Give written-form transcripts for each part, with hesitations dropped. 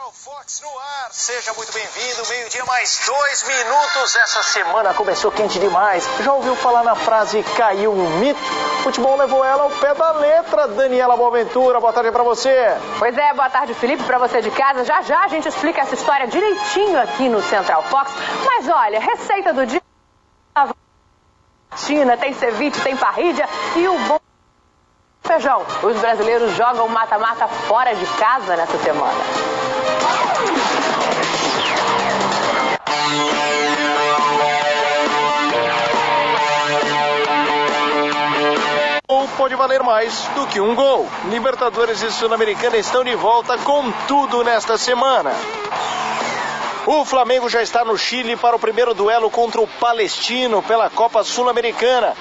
Central Fox no ar, seja muito bem-vindo, meio-dia mais 2 minutos, essa semana começou quente demais, já ouviu falar na frase caiu um mito? O futebol levou ela ao pé da letra. Daniela Boaventura, boa tarde pra você. Pois é, boa tarde Felipe, pra você de casa, já já a gente explica essa história direitinho aqui no Central Fox, mas olha, receita do dia, tem ceviche, tem parrilha e o bom feijão. Os brasileiros jogam mata-mata fora de casa nessa semana. Ou pode valer mais do que um gol. Libertadores e Sul-Americana estão de volta com tudo nesta semana. O Flamengo já está no Chile para o primeiro duelo contra o Palestino pela Copa Sul-Americana.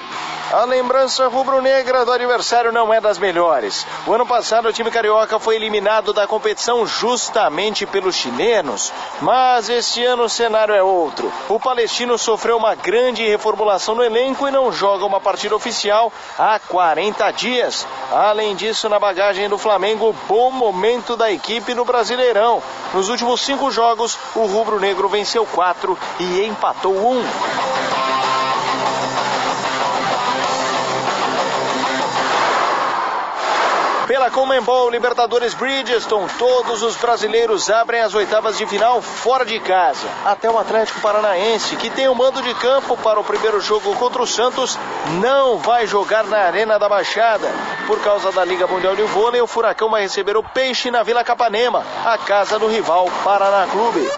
A lembrança rubro-negra do adversário não é das melhores. O ano passado o time carioca foi eliminado da competição justamente pelos chilenos. Mas este ano o cenário é outro. O Palestino sofreu uma grande reformulação no elenco e não joga uma partida oficial há 40 dias. Além disso, na bagagem do Flamengo, bom momento da equipe no Brasileirão. Nos últimos 5 jogos, o rubro-negro venceu 4 e empatou 1. Pela Conmebol Libertadores Bridgestone, todos os brasileiros abrem as oitavas de final fora de casa. Até o Atlético Paranaense, que tem o mando de campo para o primeiro jogo contra o Santos, não vai jogar na Arena da Baixada. Por causa da Liga Mundial de Vôlei, o Furacão vai receber o Peixe na Vila Capanema, a casa do rival Paraná Clube.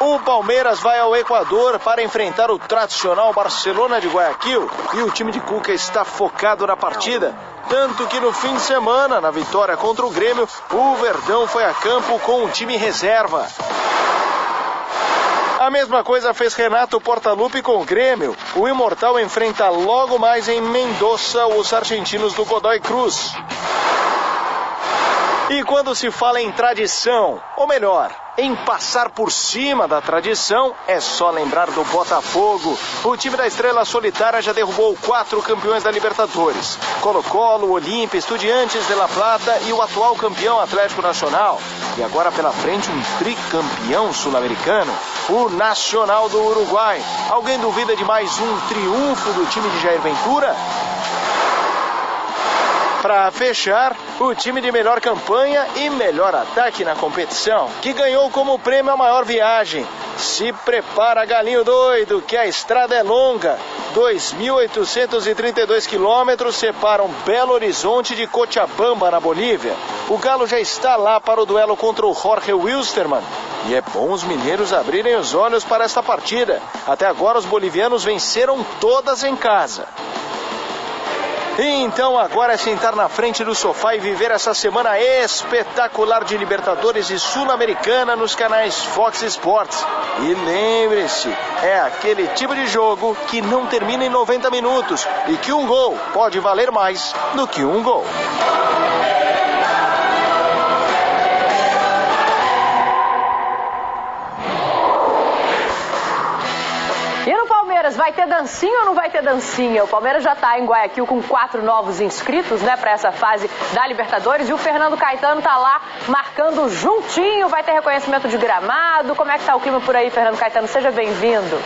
O Palmeiras vai ao Equador para enfrentar o tradicional Barcelona de Guayaquil e o time de Cuca está focado na partida. Tanto que no fim de semana, na vitória contra o Grêmio, o Verdão foi a campo com o time reserva. A mesma coisa fez Renato Portaluppi com o Grêmio. O Imortal enfrenta logo mais em Mendoza os argentinos do Godoy Cruz. E quando se fala em tradição, ou melhor, em passar por cima da tradição, é só lembrar do Botafogo. O time da Estrela Solitária já derrubou 4 campeões da Libertadores: Colo-Colo, Olímpia, Estudiantes de La Plata e o atual campeão Atlético Nacional. E agora pela frente um tricampeão sul-americano, o Nacional do Uruguai. Alguém duvida de mais um triunfo do time de Jair Ventura? Para fechar, o time de melhor campanha e melhor ataque na competição, que ganhou como prêmio a maior viagem. Se prepara, galinho doido, que a estrada é longa. 2.832 quilômetros separam Belo Horizonte de Cochabamba, na Bolívia. O Galo já está lá para o duelo contra o Jorge Wilstermann. E é bom os mineiros abrirem os olhos para esta partida. Até agora os bolivianos venceram todas em casa. Então agora é sentar na frente do sofá e viver essa semana espetacular de Libertadores e Sul-Americana nos canais Fox Sports. E lembre-se, é aquele tipo de jogo que não termina em 90 minutos e que um gol pode valer mais do que um gol. E no Palmeiras, vai ter dancinha ou não vai ter dancinha? O Palmeiras já está em Guayaquil com 4 novos inscritos, né, para essa fase da Libertadores. E o Fernando Caetano está lá marcando juntinho, vai ter reconhecimento de gramado. Como é que está o clima por aí, Fernando Caetano? Seja bem-vindo.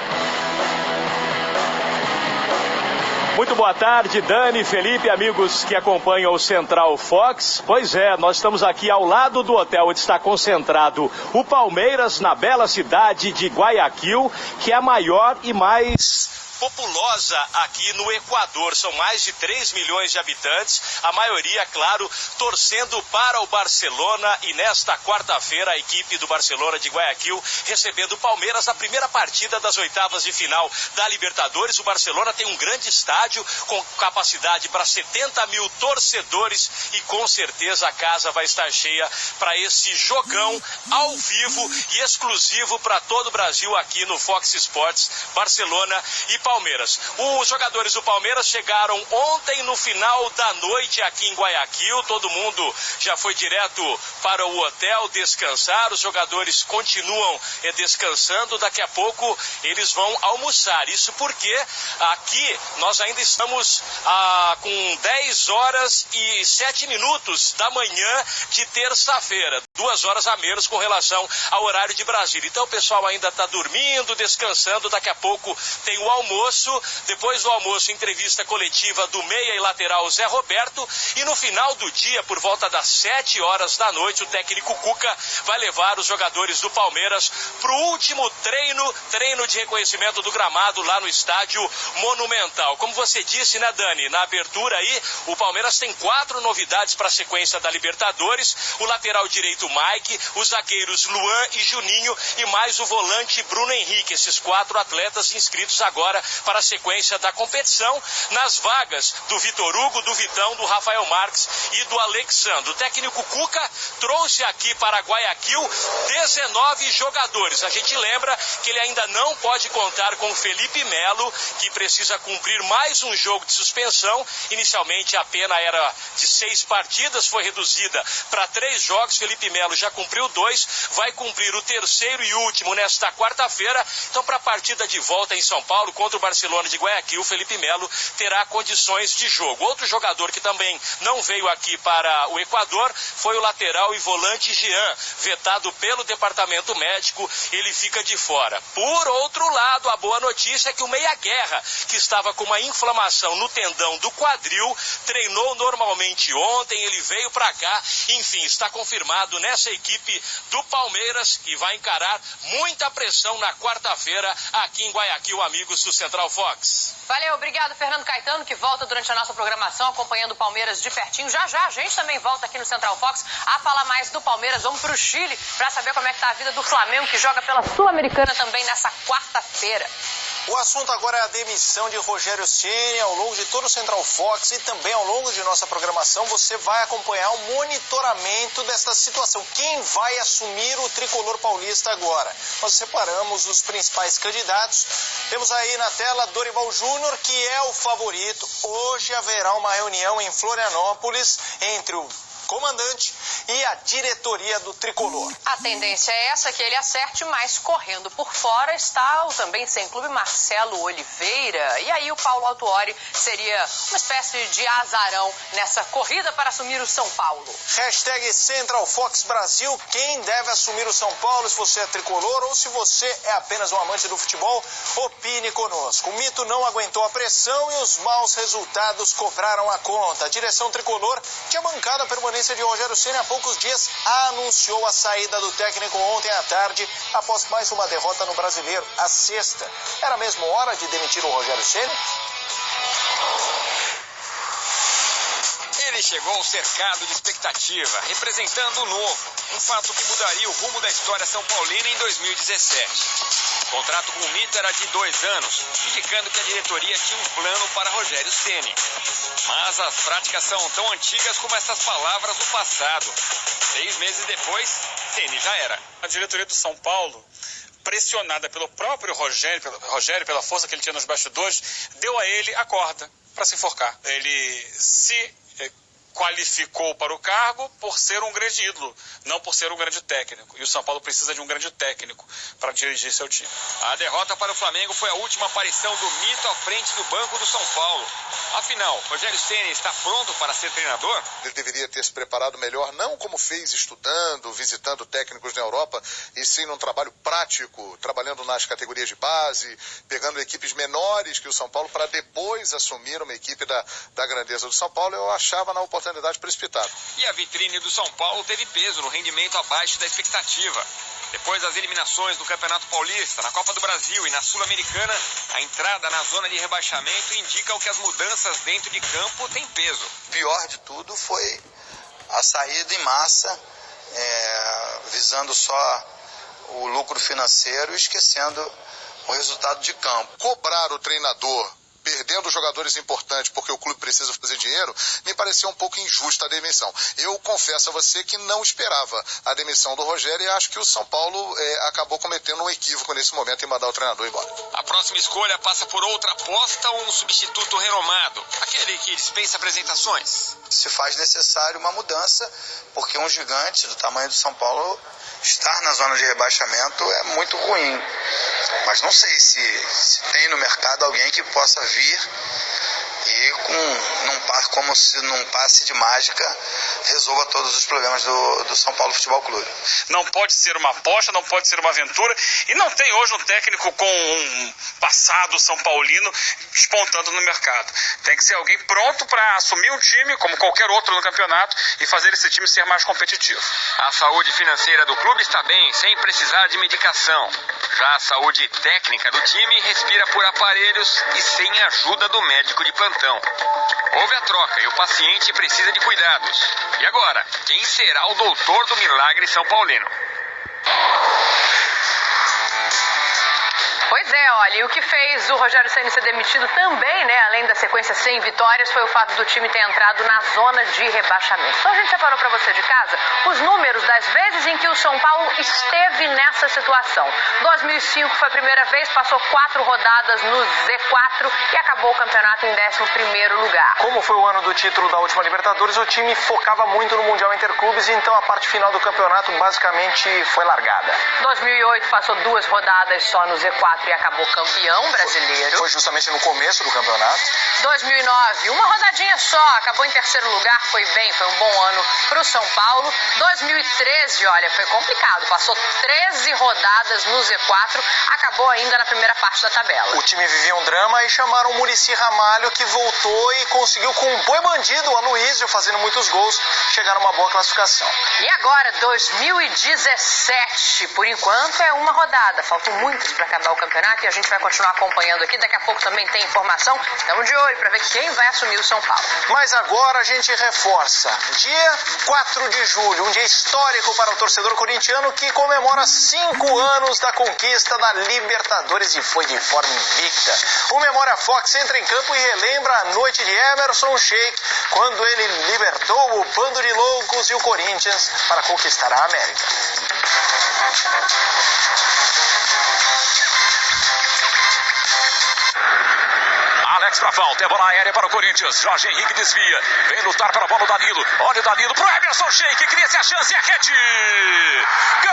Muito boa tarde, Dani, Felipe, amigos que acompanham o Central Fox. Pois é, nós estamos aqui ao lado do hotel onde está concentrado o Palmeiras, na bela cidade de Guayaquil, que é a maior e mais populosa aqui no Equador. São mais de 3 milhões de habitantes, a maioria, claro, torcendo para o Barcelona. E nesta quarta-feira a equipe do Barcelona de Guayaquil recebendo o Palmeiras na primeira partida das oitavas de final da Libertadores. O Barcelona tem um grande estádio com capacidade para 70 mil torcedores e com certeza a casa vai estar cheia para esse jogão ao vivo e exclusivo para todo o Brasil aqui no Fox Sports. Barcelona e Palmeiras. Os jogadores do Palmeiras chegaram ontem no final da noite aqui em Guayaquil. Todo mundo já foi direto para o hotel descansar. Os jogadores continuam descansando. Daqui a pouco eles vão almoçar. Isso porque aqui nós ainda estamos com 10 horas e 7 minutos da manhã de terça-feira. 2 horas a menos com relação ao horário de Brasília. Então o pessoal ainda está dormindo, descansando. Daqui a pouco tem o almoço. Depois do almoço, entrevista coletiva do meia e lateral Zé Roberto. E no final do dia, por volta das 7 horas da noite, o técnico Cuca vai levar os jogadores do Palmeiras para o último treino de reconhecimento do gramado lá no estádio Monumental. Como você disse, né, Dani, na abertura aí, o Palmeiras tem 4 novidades para a sequência da Libertadores. O lateral direito Mike, os zagueiros Luan e Juninho e mais o volante Bruno Henrique. Esses 4 atletas inscritos agora para a sequência da competição nas vagas do Vitor Hugo, do Vitão, do Rafael Marques e do Alexandre. O técnico Cuca trouxe aqui para Guayaquil 19 jogadores. A gente lembra que ele ainda não pode contar com o Felipe Melo, que precisa cumprir mais um jogo de suspensão. Inicialmente a pena era de 6 partidas, foi reduzida para 3 jogos. Felipe Melo já cumpriu 2, vai cumprir o terceiro e último nesta quarta-feira. Então, para a partida de volta em São Paulo contra o Barcelona de Guayaquil, Felipe Melo terá condições de jogo. Outro jogador que também não veio aqui para o Equador foi o lateral e volante Jean, vetado pelo departamento médico, ele fica de fora. Por outro lado, a boa notícia é que o Meia Guerra, que estava com uma inflamação no tendão do quadril, treinou normalmente ontem, ele veio para cá, enfim, está confirmado nessa equipe do Palmeiras e vai encarar muita pressão na quarta-feira aqui em Guayaquil, amigos do Central Fox. Valeu, obrigado, Fernando Caetano, que volta durante a nossa programação acompanhando o Palmeiras de pertinho. Já já a gente também volta aqui no Central Fox a falar mais do Palmeiras. Vamos para o Chile para saber como é que tá a vida do Flamengo, que joga pela Sul-Americana também nessa quarta-feira. O assunto agora é a demissão de Rogério Ceni. Ao longo de todo o Central Fox e também ao longo de nossa programação, você vai acompanhar o monitoramento desta situação. Quem vai assumir o tricolor paulista agora? Nós separamos os principais candidatos. Temos aí na tela Dorival Júnior, que é o favorito. Hoje haverá uma reunião em Florianópolis entre o comandante e a diretoria do tricolor. A tendência é essa, que ele acerte, mas correndo por fora está o também sem clube Marcelo Oliveira. E aí o Paulo Autuori seria uma espécie de azarão nessa corrida para assumir o São Paulo. Hashtag Central Fox Brasil. Quem deve assumir o São Paulo, se você é tricolor ou se você é apenas um amante do futebol, opine conosco. O mito não aguentou a pressão e os maus resultados cobraram a conta. A direção tricolor, que a bancada permanente de Rogério Ceni há poucos dias anunciou a saída do técnico ontem à tarde após mais uma derrota no Brasileiro, a 6ª. Era mesmo hora de demitir o Rogério Ceni? Ele chegou cercado de expectativa, representando o novo, um fato que mudaria o rumo da história são paulina em 2017. O contrato com o mito era de 2 anos, indicando que a diretoria tinha um plano para Rogério Ceni. Mas as práticas são tão antigas como essas palavras do passado. 6 meses depois, Ceni já era. A diretoria do São Paulo, pressionada pelo próprio Rogério, pela força que ele tinha nos bastidores, deu a ele a corda para se enforcar. Ele se qualificou para o cargo por ser um grande ídolo, não por ser um grande técnico. E o São Paulo precisa de um grande técnico para dirigir seu time. A derrota para o Flamengo foi a última aparição do mito à frente do banco do São Paulo. Afinal, Rogério Ceni está pronto para ser treinador? Ele deveria ter se preparado melhor, não como fez estudando, visitando técnicos na Europa, e sim num trabalho prático, trabalhando nas categorias de base, pegando equipes menores que o São Paulo para depois assumir uma equipe da grandeza do São Paulo. Eu achava na oportunidade precipitada. E a vitrine do São Paulo teve peso no rendimento abaixo da expectativa. Depois das eliminações do Campeonato Paulista, na Copa do Brasil e na Sul-Americana, a entrada na zona de rebaixamento indica que as mudanças dentro de campo têm peso. O pior de tudo foi a saída em massa, visando só o lucro financeiro e esquecendo o resultado de campo. Cobrar o treinador perdendo jogadores importantes porque o clube precisa fazer dinheiro, me pareceu um pouco injusta a demissão. Eu confesso a você que não esperava a demissão do Rogério e acho que o São Paulo acabou cometendo um equívoco nesse momento em mandar o treinador embora. A próxima escolha passa por outra aposta ou um substituto renomado, aquele que dispensa apresentações. Se faz necessário uma mudança, porque um gigante do tamanho do São Paulo estar na zona de rebaixamento é muito ruim. Mas não sei se tem no mercado alguém que possa vir e como se num passe de mágica resolva todos os problemas do São Paulo Futebol Clube. Não pode ser uma aposta, não pode ser uma aventura, e não tem hoje um técnico com um passado são paulino despontando no mercado. Tem que ser alguém pronto para assumir um time, como qualquer outro no campeonato, e fazer esse time ser mais competitivo. A saúde financeira do clube está bem, sem precisar de medicação. Já a saúde técnica do time respira por aparelhos e sem ajuda do médico de plantão. Houve a troca e o paciente precisa de cuidados. E agora, quem será o doutor do milagre são paulino? Pois é, olha, e o que fez o Rogério Ceni ser demitido também, né, além da sequência sem vitórias, foi o fato do time ter entrado na zona de rebaixamento. Então a gente separou para você de casa os números das vezes em que o São Paulo esteve nessa situação. 2005 foi a primeira vez, passou 4 rodadas no Z4 e acabou o campeonato em 11º lugar. Como foi o ano do título da última Libertadores, o time focava muito no Mundial Interclubes, então a parte final do campeonato basicamente foi largada. 2008 passou 2 rodadas só no Z4 e acabou campeão brasileiro. Foi justamente no começo do campeonato. 2009, uma rodadinha só, acabou em 3º lugar, foi bem, foi um bom ano para o São Paulo. 2013, olha, foi complicado, passou 13 rodadas no Z4, acabou ainda na primeira parte da tabela. O time vivia um drama e chamaram o Muricy Ramalho, que voltou e conseguiu com um boi bandido, o Aloysio, fazendo muitos gols, chegar a uma boa classificação. E agora, 2017, por enquanto é uma rodada, faltam muitas para acabar o campeonato e a gente vai continuar acompanhando aqui. Daqui a pouco também tem informação. Estamos de olho para ver quem vai assumir o São Paulo. Mas agora a gente reforça. Dia 4 de julho, um dia histórico para o torcedor corintiano que comemora 5 anos da conquista da Libertadores e foi de forma invicta. O Memória Fox entra em campo e relembra a noite de Emerson Sheik, quando ele libertou o bando de loucos e o Corinthians para conquistar a América. Alex pra falta, é bola aérea para o Corinthians. Jorge Henrique desvia, vem lutar pela bola o Danilo. Olha o Danilo pro Emerson Sheik, cria-se a chance e a rede. Gol!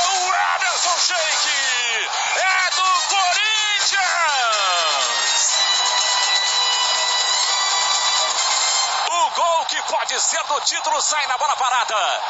O Emerson Sheik é do Corinthians! O gol que pode ser do título sai na bola parada.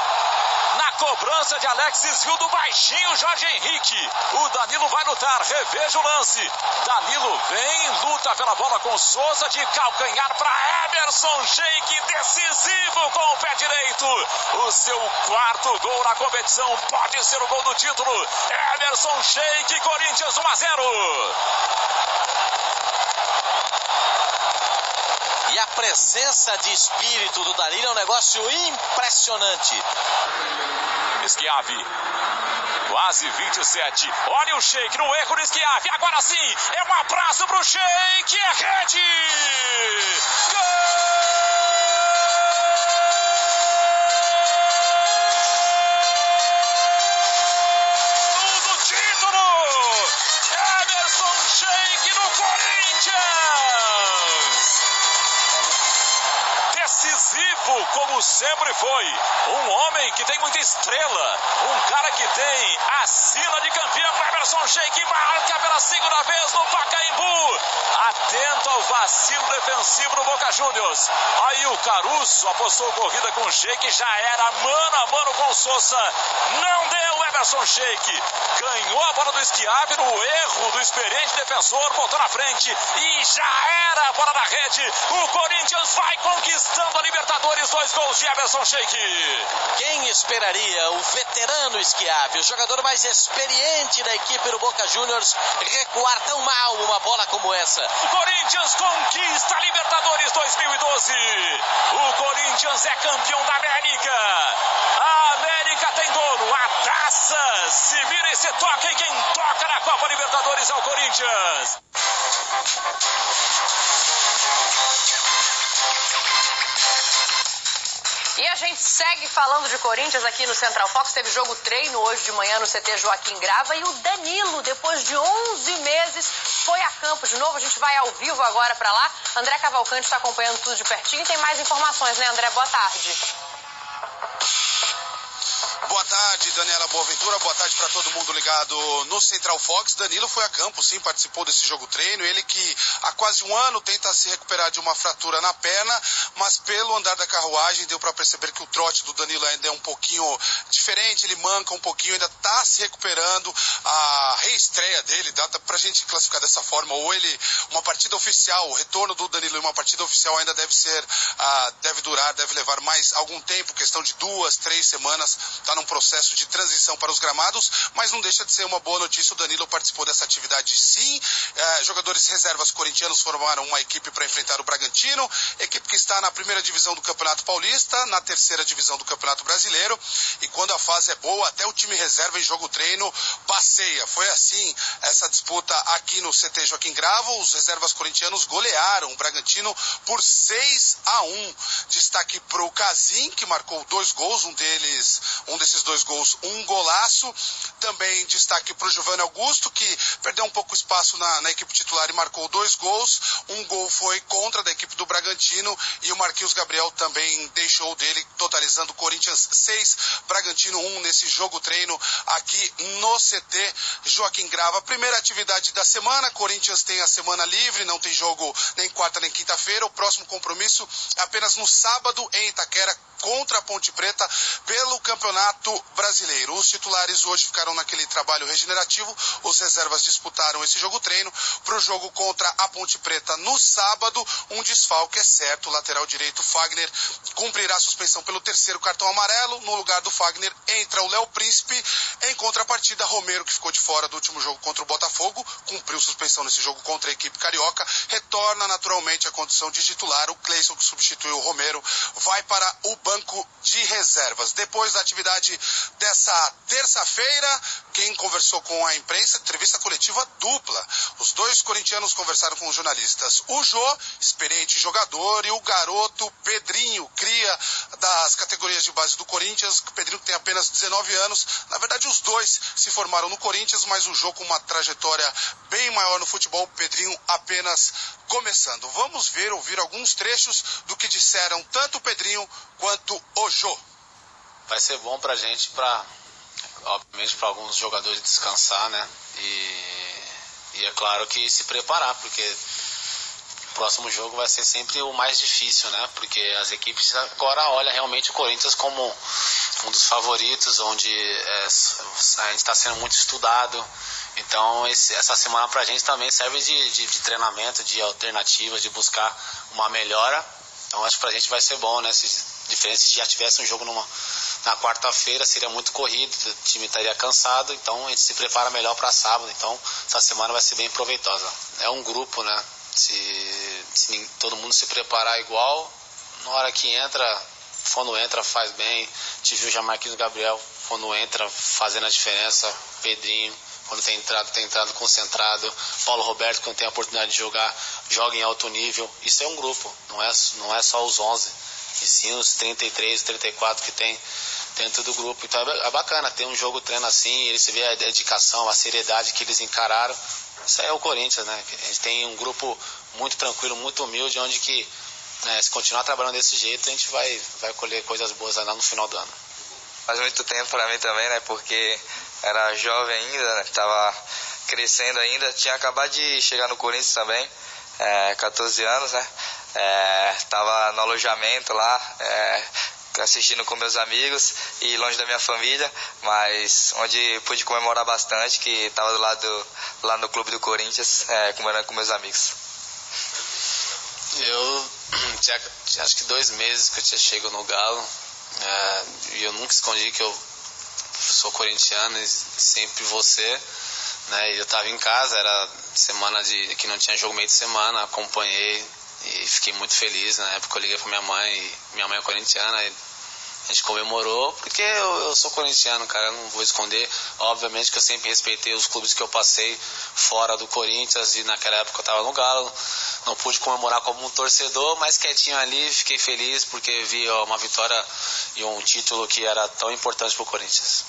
Na cobrança de Alex, desvio do baixinho Jorge Henrique. O Danilo vai lutar, reveja o lance. Danilo vem, luta pela bola com Souza de calcanhar para Emerson Sheik, decisivo com o pé direito. O seu 4º gol na competição, pode ser o gol do título. Emerson Sheik, Corinthians 1-0. E a presença de espírito do Danilo é um negócio impressionante. Schiavi, quase 27. Olha o Sheik no erro do Schiavi. Agora sim, é um abraço pro Sheik. É rede! Gol! Do título! Emerson Sheik no Corinthians! Decisivo, como sempre foi. Um homem que tem muita estrela. Um cara que tem a sina de campeão. Emerson Sheik marca pela 2ª vez no Pacaembu. Atento ao vacilo defensivo do Boca Juniors. Aí o Caruso apostou corrida com o Sheik. Já era mano a mano com o Souza. Não deu Emerson Sheik. Ganhou a bola do Schiavi no erro do experiente defensor. Botou na frente e já era a bola na rede. O Corinthians vai conquistando a Libertadores. 2 gols de Emerson Sheik. Quem esperaria o veterano Schiavi, o jogador mais experiente da equipe do Boca Juniors, recuar tão mal uma bola como essa? O Corinthians conquista a Libertadores 2012. O Corinthians é campeão da América. A América América tem dono, a taça. Se vira e se toca, e quem toca na Copa Libertadores é o Corinthians. E a gente segue falando de Corinthians aqui no Central Fox. Teve jogo treino hoje de manhã no CT Joaquim Grava. E o Danilo, depois de 11 meses, foi a campo de novo. A gente vai ao vivo agora para lá. André Cavalcante está acompanhando tudo de pertinho. E tem mais informações, né, André? Boa tarde. Boa tarde, Daniela Boaventura. Boa tarde para todo mundo ligado no Central Fox. Danilo foi a campo, sim, participou desse jogo treino. Ele que há quase um ano tenta se recuperar de uma fratura na perna, mas pelo andar da carruagem deu para perceber que o trote do Danilo ainda é um pouquinho diferente. Ele manca um pouquinho, ainda está se recuperando. A reestreia dele, dá para a gente classificar dessa forma, ou ele, uma partida oficial, o retorno do Danilo em uma partida oficial ainda deve ser, deve levar mais algum tempo, questão de 2, 3 semanas. Está num processo de transição para os gramados, mas não deixa de ser uma boa notícia. O Danilo participou dessa atividade, sim. Jogadores reservas corintianos formaram uma equipe para enfrentar o Bragantino, equipe que está na primeira divisão do Campeonato Paulista, na terceira divisão do Campeonato Brasileiro, e quando a fase é boa, até o time reserva em jogo treino passeia. Foi assim essa disputa aqui no CT Joaquim Grava. Os reservas corintianos golearam o Bragantino por 6-1. Destaque para o Casim, que marcou 2 gols, um desses 2 gols, um golaço. Também destaque para o Giovanni Augusto, que perdeu um pouco espaço na equipe titular e marcou 2 gols. Um gol foi contra da equipe do Bragantino e o Marquinhos Gabriel também deixou dele, totalizando Corinthians 6, Bragantino 1 nesse jogo treino aqui no CT Joaquim Grava. Primeira atividade da semana, Corinthians tem a semana livre, não tem jogo nem quarta nem quinta-feira. O próximo compromisso é apenas no sábado em Itaquera, contra a Ponte Preta pelo Campeonato Brasileiro. Os titulares hoje ficaram naquele trabalho regenerativo, os reservas disputaram esse jogo treino. Para o jogo contra a Ponte Preta no sábado, um desfalque é certo. O lateral direito Fagner cumprirá a suspensão pelo 3º cartão amarelo. No lugar do Fagner entra o Léo Príncipe. Em contrapartida, Romero, que ficou de fora do último jogo contra o Botafogo, cumpriu suspensão nesse jogo contra a equipe carioca, retorna naturalmente à condição de titular. O Cleison, que substituiu o Romero, vai para o banco de reservas. Depois da atividade dessa terça-feira, quem conversou com a imprensa, entrevista coletiva dupla. Os 2 corintianos conversaram com os jornalistas. O Jô, experiente jogador, e o garoto Pedrinho, cria das categorias de base do Corinthians. O Pedrinho tem apenas 19 anos. Na verdade, os 2 se formaram no Corinthians, mas o Jô com uma trajetória bem maior no futebol, o Pedrinho apenas começando. Vamos ouvir alguns trechos do que disseram tanto o Pedrinho quanto o Jô. Vai ser bom pra gente, obviamente para alguns jogadores descansar, né? E é claro que se preparar, porque o próximo jogo vai ser sempre o mais difícil, né? Porque as equipes agora olham realmente o Corinthians como um dos favoritos, onde a gente está sendo muito estudado. Então essa semana pra gente também serve de treinamento, de alternativas, de buscar uma melhora. Então acho que pra gente vai ser bom, né? Se já tivesse um jogo na quarta-feira, seria muito corrido, o time estaria cansado, então a gente se prepara melhor para sábado. Então essa semana vai ser bem proveitosa. É um grupo, né? Se todo mundo se preparar igual, na hora que entra, quando entra faz bem. Te viu já Marquinhos Gabriel, quando entra fazendo a diferença. Pedrinho, quando tem entrado concentrado. Paulo Roberto, quando tem a oportunidade de jogar, joga em alto nível. Isso é um grupo, não é só os 11, e sim os 33, 34 que tem dentro do grupo. Então é bacana ter um jogo treino assim, eles se vê a dedicação, a seriedade que eles encararam. Isso aí é o Corinthians, né? A gente tem um grupo muito tranquilo, muito humilde, onde que se continuar trabalhando desse jeito, a gente vai colher coisas boas lá no final do ano. Faz muito tempo para mim também, né? Porque era jovem ainda, né? Tava crescendo ainda, tinha acabado de chegar no Corinthians também, 14 anos, né? Tava no alojamento lá, assistindo com meus amigos e longe da minha família, mas onde pude comemorar bastante, que estava lá no clube do Corinthians, comemorando com meus amigos. Eu tinha acho que 2 meses que eu tinha chegado no Galo, e eu nunca escondi que eu sou corintiano e sempre vou ser, né? Eu estava em casa, era semana que não tinha jogo meio de semana, acompanhei e fiquei muito feliz. Na época eu liguei para minha mãe é corintiana, A gente comemorou porque eu sou corintiano, cara, eu não vou esconder. Obviamente que eu sempre respeitei os clubes que eu passei fora do Corinthians e naquela época eu estava no Galo. Não pude comemorar como um torcedor, mas quietinho ali, fiquei feliz porque vi uma vitória e um título que era tão importante para o Corinthians.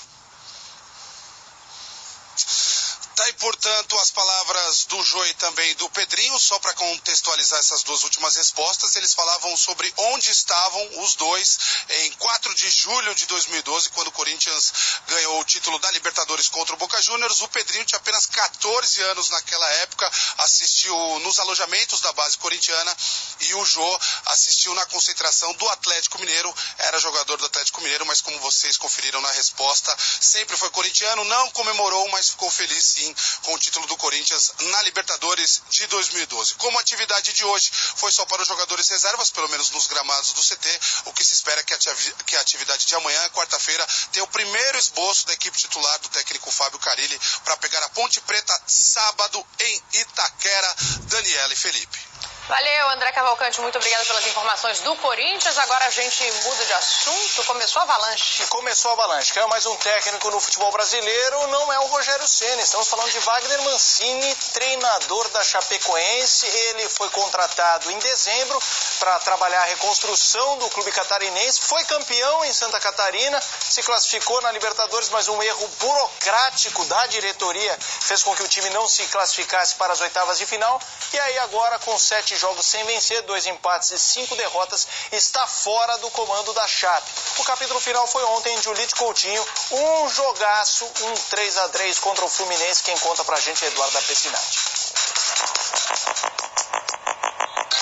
Tá aí, portanto, as palavras do Jô e também do Pedrinho, só para contextualizar essas duas últimas respostas, eles falavam sobre onde estavam os dois em 4 de julho de 2012, quando o Corinthians ganhou o título da Libertadores contra o Boca Juniors. O Pedrinho tinha apenas 14 anos naquela época, assistiu nos alojamentos da base corintiana, e o Jô assistiu na concentração do Atlético Mineiro, era jogador do Atlético Mineiro, mas como vocês conferiram na resposta, sempre foi corintiano, não comemorou, mas ficou feliz sim com o título do Corinthians na Libertadores de 2012. Como a atividade de hoje foi só para os jogadores reservas, pelo menos nos gramados do CT, o que se espera é que a atividade de amanhã, quarta-feira, tenha o primeiro esboço da equipe titular do técnico Fábio Carille para pegar a Ponte Preta sábado em Itaquera. Daniela e Felipe. Valeu, André Cavalcante, muito obrigado pelas informações do Corinthians. Agora a gente muda de assunto, começou a avalanche. Começou a avalanche, caiu mais um técnico no futebol brasileiro, não é o Rogério Ceni, estamos falando de Wagner Mancini, treinador da Chapecoense. Ele foi contratado em dezembro para trabalhar a reconstrução do clube catarinense, foi campeão em Santa Catarina, se classificou na Libertadores, mas um erro burocrático da diretoria fez com que o time não se classificasse para as oitavas de final, e aí agora com 7 jogos sem vencer, 2 empates e 5 derrotas, está fora do comando da Chape. O capítulo final foi ontem de Julito Coutinho, um jogaço, um 3-3 contra o Fluminense. Quem conta pra gente é Eduardo Apessinati.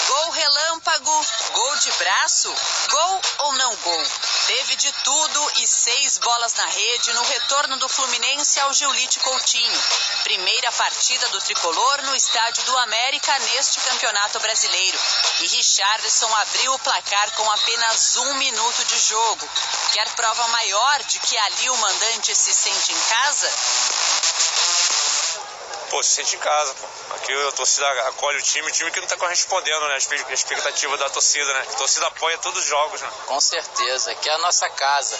Gol relâmpago, gol de braço, gol ou não gol? Teve de tudo e 6 bolas na rede no retorno do Fluminense ao Giulite Coutinho. Primeira partida do tricolor no estádio do América neste Campeonato Brasileiro. E Richarlison abriu o placar com apenas 1 minuto de jogo. Quer prova maior de que ali o mandante se sente em casa? Pô, se sente em casa, pô. Aqui a torcida acolhe o time que não tá correspondendo, né? A expectativa da torcida, né? A torcida apoia todos os jogos, né? Com certeza, aqui é a nossa casa.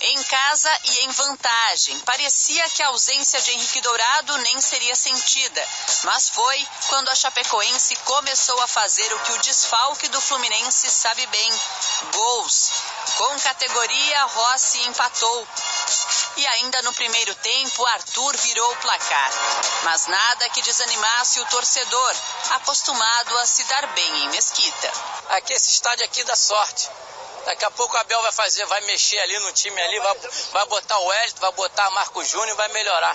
Em casa e em vantagem. Parecia que a ausência de Henrique Dourado nem seria sentida. Mas foi quando a Chapecoense começou a fazer o que o desfalque do Fluminense sabe bem: gols. Com categoria, Rossi empatou. E ainda no primeiro tempo, Arthur virou o placar. Mas nada que desanimasse o torcedor, acostumado a se dar bem em Mesquita. Aqui, esse estádio aqui dá sorte. Daqui a pouco o Abel vai mexer ali no time, ali, vai botar o Wellington, vai botar Marco Júnior e vai melhorar.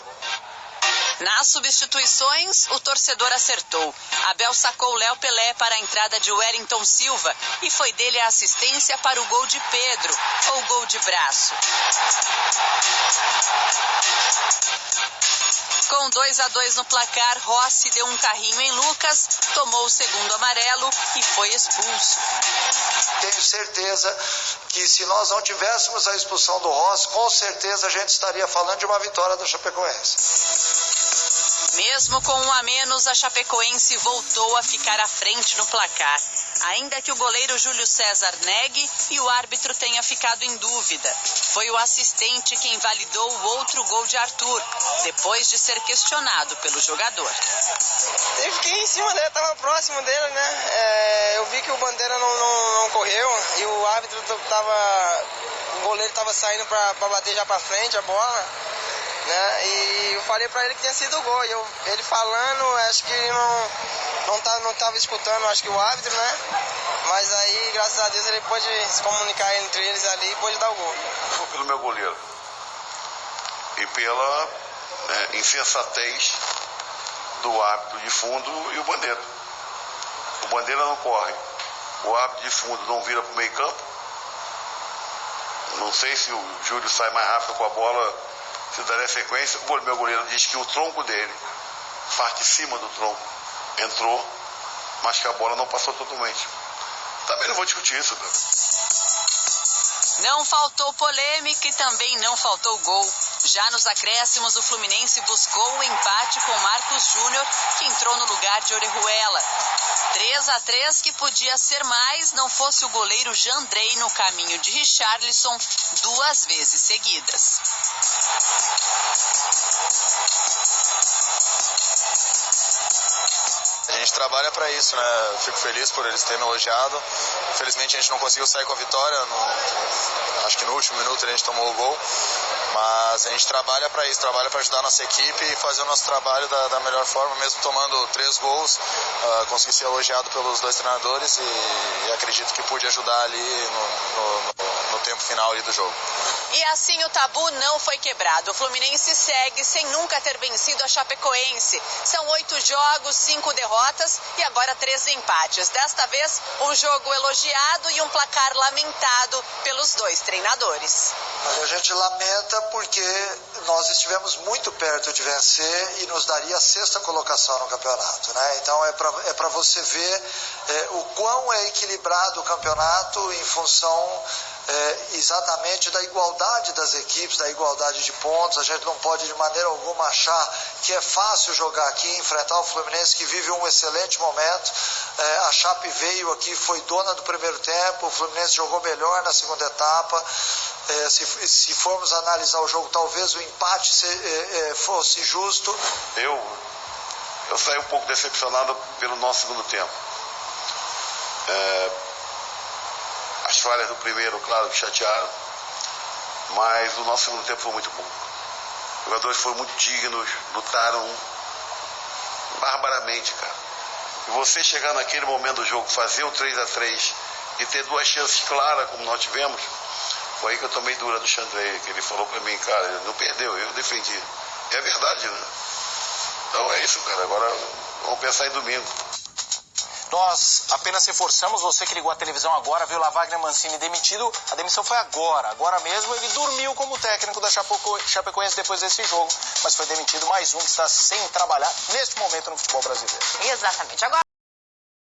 Nas substituições, o torcedor acertou. Abel sacou Léo Pelé para a entrada de Wellington Silva e foi dele a assistência para o gol de Pedro, ou gol de braço. Com 2-2 no placar, Rossi deu um carrinho em Lucas, tomou o segundo amarelo e foi expulso. Tenho certeza que se nós não tivéssemos a expulsão do Rossi, com certeza a gente estaria falando de uma vitória da Chapecoense. Mesmo com 1 a menos, a Chapecoense voltou a ficar à frente no placar. Ainda que o goleiro Júlio César negue e o árbitro tenha ficado em dúvida. Foi o assistente quem validou o outro gol de Arthur, depois de ser questionado pelo jogador. Eu fiquei em cima dele, estava próximo dele, né? Eu vi que o Bandeira não correu e o árbitro o goleiro estava saindo para bater já para frente a bola, né? E eu falei para ele que tinha sido o gol. E ele falando, acho que ele não estava escutando, acho que o árbitro, né? Mas aí, graças a Deus, ele pôde se comunicar entre eles ali e pôde dar o gol. Pelo meu goleiro e pela insensatez do árbitro de fundo e o Bandeira. O Bandeira não corre, o árbitro de fundo não vira para o meio campo. Não sei se o Júlio sai mais rápido com a bola, se daria sequência. O meu goleiro diz que o tronco dele, parte de cima do tronco, entrou, mas que a bola não passou totalmente. Também não vou discutir isso, cara. Não faltou polêmica e também não faltou gol. Já nos acréscimos, o Fluminense buscou o empate com Marcos Júnior, que entrou no lugar de Orejuela. 3-3 que podia ser mais, não fosse o goleiro Jandrei no caminho de Richarlison 2 vezes seguidas. A gente trabalha para isso, né? Eu fico feliz por eles terem elogiado. Infelizmente a gente não conseguiu sair com a vitória. Acho que no último minuto a gente tomou o gol. Mas a gente trabalha para isso, trabalha para ajudar a nossa equipe e fazer o nosso trabalho da melhor forma, mesmo tomando 3 gols. Consegui ser elogiado pelos 2 treinadores e acredito que pude ajudar ali no tempo final ali do jogo. E assim o tabu não foi quebrado. O Fluminense segue sem nunca ter vencido a Chapecoense. São 8 jogos, 5 derrotas e agora 3 empates. Desta vez, um jogo elogiado e um placar lamentado pelos 2 treinadores. A gente lamenta porque nós estivemos muito perto de vencer e nos daria a 6ª colocação no campeonato, né? Então é para você ver o quão é equilibrado o campeonato em função exatamente da igualdade das equipes, da igualdade de pontos. A gente não pode de maneira alguma achar que é fácil jogar aqui, enfrentar o Fluminense que vive um excelente momento. A Chape veio aqui, foi dona do primeiro tempo, o Fluminense jogou melhor na segunda etapa. Se formos analisar o jogo, talvez o empate fosse justo. Eu saí um pouco decepcionado pelo nosso segundo tempo. As falhas do primeiro, claro, chatearam, mas o nosso segundo tempo foi muito bom. Os jogadores foram muito dignos, lutaram barbaramente, cara. E você chegar naquele momento do jogo, fazer um 3-3 e ter 2 chances claras, como nós tivemos, foi aí que eu tomei dura do Xandrei, que ele falou pra mim, cara, ele não perdeu, eu defendi. E é verdade, né? Então é isso, cara. Agora vamos pensar em domingo. Nós apenas reforçamos, você que ligou a televisão agora, viu lá Wagner Mancini demitido, a demissão foi agora mesmo, ele dormiu como técnico da Chapecoense depois desse jogo, mas foi demitido mais um que está sem trabalhar neste momento no futebol brasileiro. Exatamente. Agora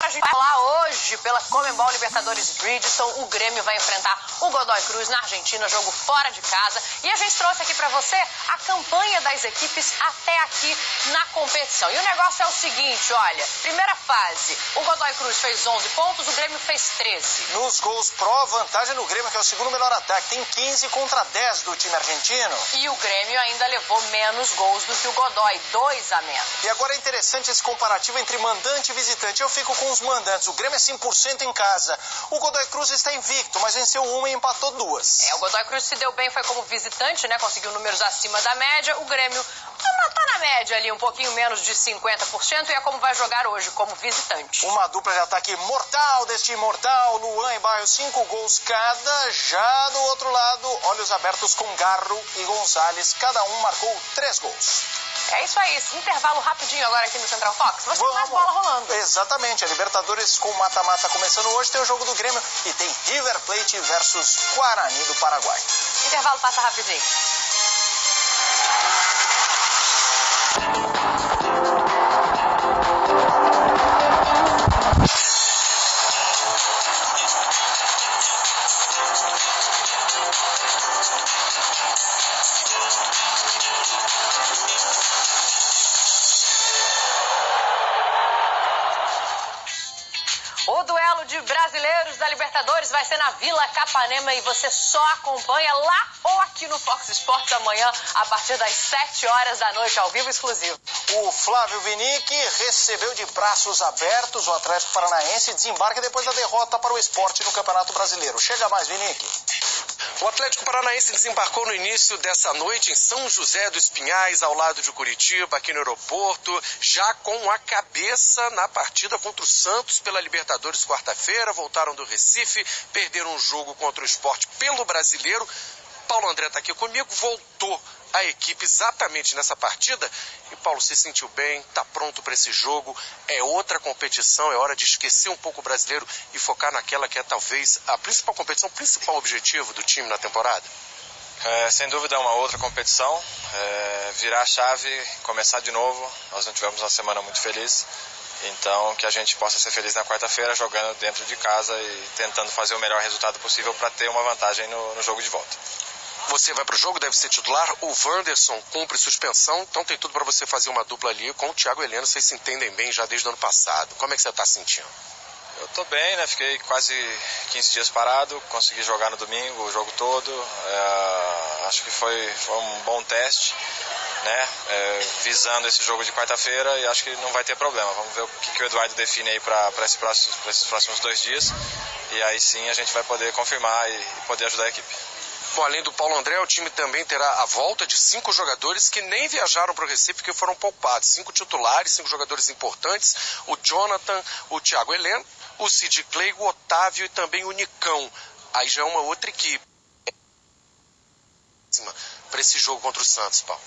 a gente vai falar hoje pela Conmebol Libertadores Bridgestone, o Grêmio vai enfrentar o Godoy Cruz na Argentina, jogo fora de casa, e a gente trouxe aqui pra você a campanha das equipes até aqui na competição. E o negócio é o seguinte, olha, primeira fase, o Godoy Cruz fez 11 pontos, o Grêmio fez 13. Nos gols pró, vantagem no Grêmio, que é o segundo melhor ataque, tem 15 contra 10 do time argentino. E o Grêmio ainda levou menos gols do que o Godoy, 2 a menos. E agora é interessante esse comparativo entre mandante e visitante. Eu fico com os mandantes, o Grêmio é 100% em casa. O Godoy Cruz está invicto, mas venceu uma e empatou 2. O Godoy Cruz se deu bem, foi como visitante, né? Conseguiu números acima da média. O Grêmio tá na média ali, um pouquinho menos de 50%, e é como vai jogar hoje, como visitante. Uma dupla de ataque mortal deste imortal, Luan e Barrios, 5 gols cada. Já do outro lado, olhos abertos com Garro e Gonçalves, cada um marcou 3 gols. É isso aí, intervalo rapidinho agora aqui no Central Fox, mas tem mais bola rolando. Exatamente, a Libertadores com mata-mata começando hoje, tem o jogo do Grêmio e tem River Plate versus Guarani do Paraguai. Intervalo passa rapidinho. O duelo de brasileiros da Libertadores vai ser na Vila Capanema e você só acompanha lá ou aqui no Fox Sports amanhã a partir das 7 horas da noite, ao vivo exclusivo. O Flávio Vinick recebeu de braços abertos o Atlético Paranaense e desembarca depois da derrota para o Sport no Campeonato Brasileiro. Chega mais, Vinick. O Atlético Paranaense desembarcou no início dessa noite em São José dos Pinhais, ao lado de Curitiba, aqui no aeroporto, já com a cabeça na partida contra o Santos pela Libertadores quarta-feira. Voltaram do Recife, perderam um jogo contra o Sport pelo Brasileiro. Paulo André está aqui comigo, voltou a equipe exatamente nessa partida. E Paulo, se sentiu bem, está pronto para esse jogo, é outra competição, é hora de esquecer um pouco o brasileiro e focar naquela que é talvez a principal competição, o principal objetivo do time na temporada? Sem dúvida é uma outra competição, virar a chave, começar de novo. Nós não tivemos uma semana muito feliz, então que a gente possa ser feliz na quarta-feira jogando dentro de casa e tentando fazer o melhor resultado possível para ter uma vantagem no jogo de volta. Você vai pro jogo, deve ser titular. O Wanderson cumpre suspensão, então tem tudo para você fazer uma dupla ali com o Thiago Heleno. Vocês se entendem bem já desde o ano passado. Como é que você tá sentindo? Eu tô bem, né? Fiquei quase 15 dias parado, consegui jogar no domingo o jogo todo. Acho que foi um bom teste, né? Visando esse jogo de quarta-feira, e acho que não vai ter problema. Vamos ver o que o Eduardo define aí para esses próximos 2 dias. E aí sim a gente vai poder confirmar e poder ajudar a equipe. Bom, além do Paulo André, o time também terá a volta de 5 jogadores que nem viajaram para o Recife porque foram poupados. 5 titulares, 5 jogadores importantes. O Jonathan, o Thiago Heleno, o Sid Clay, o Otávio e também o Nicão. Aí já é uma outra equipe para esse jogo contra o Santos, Paulo.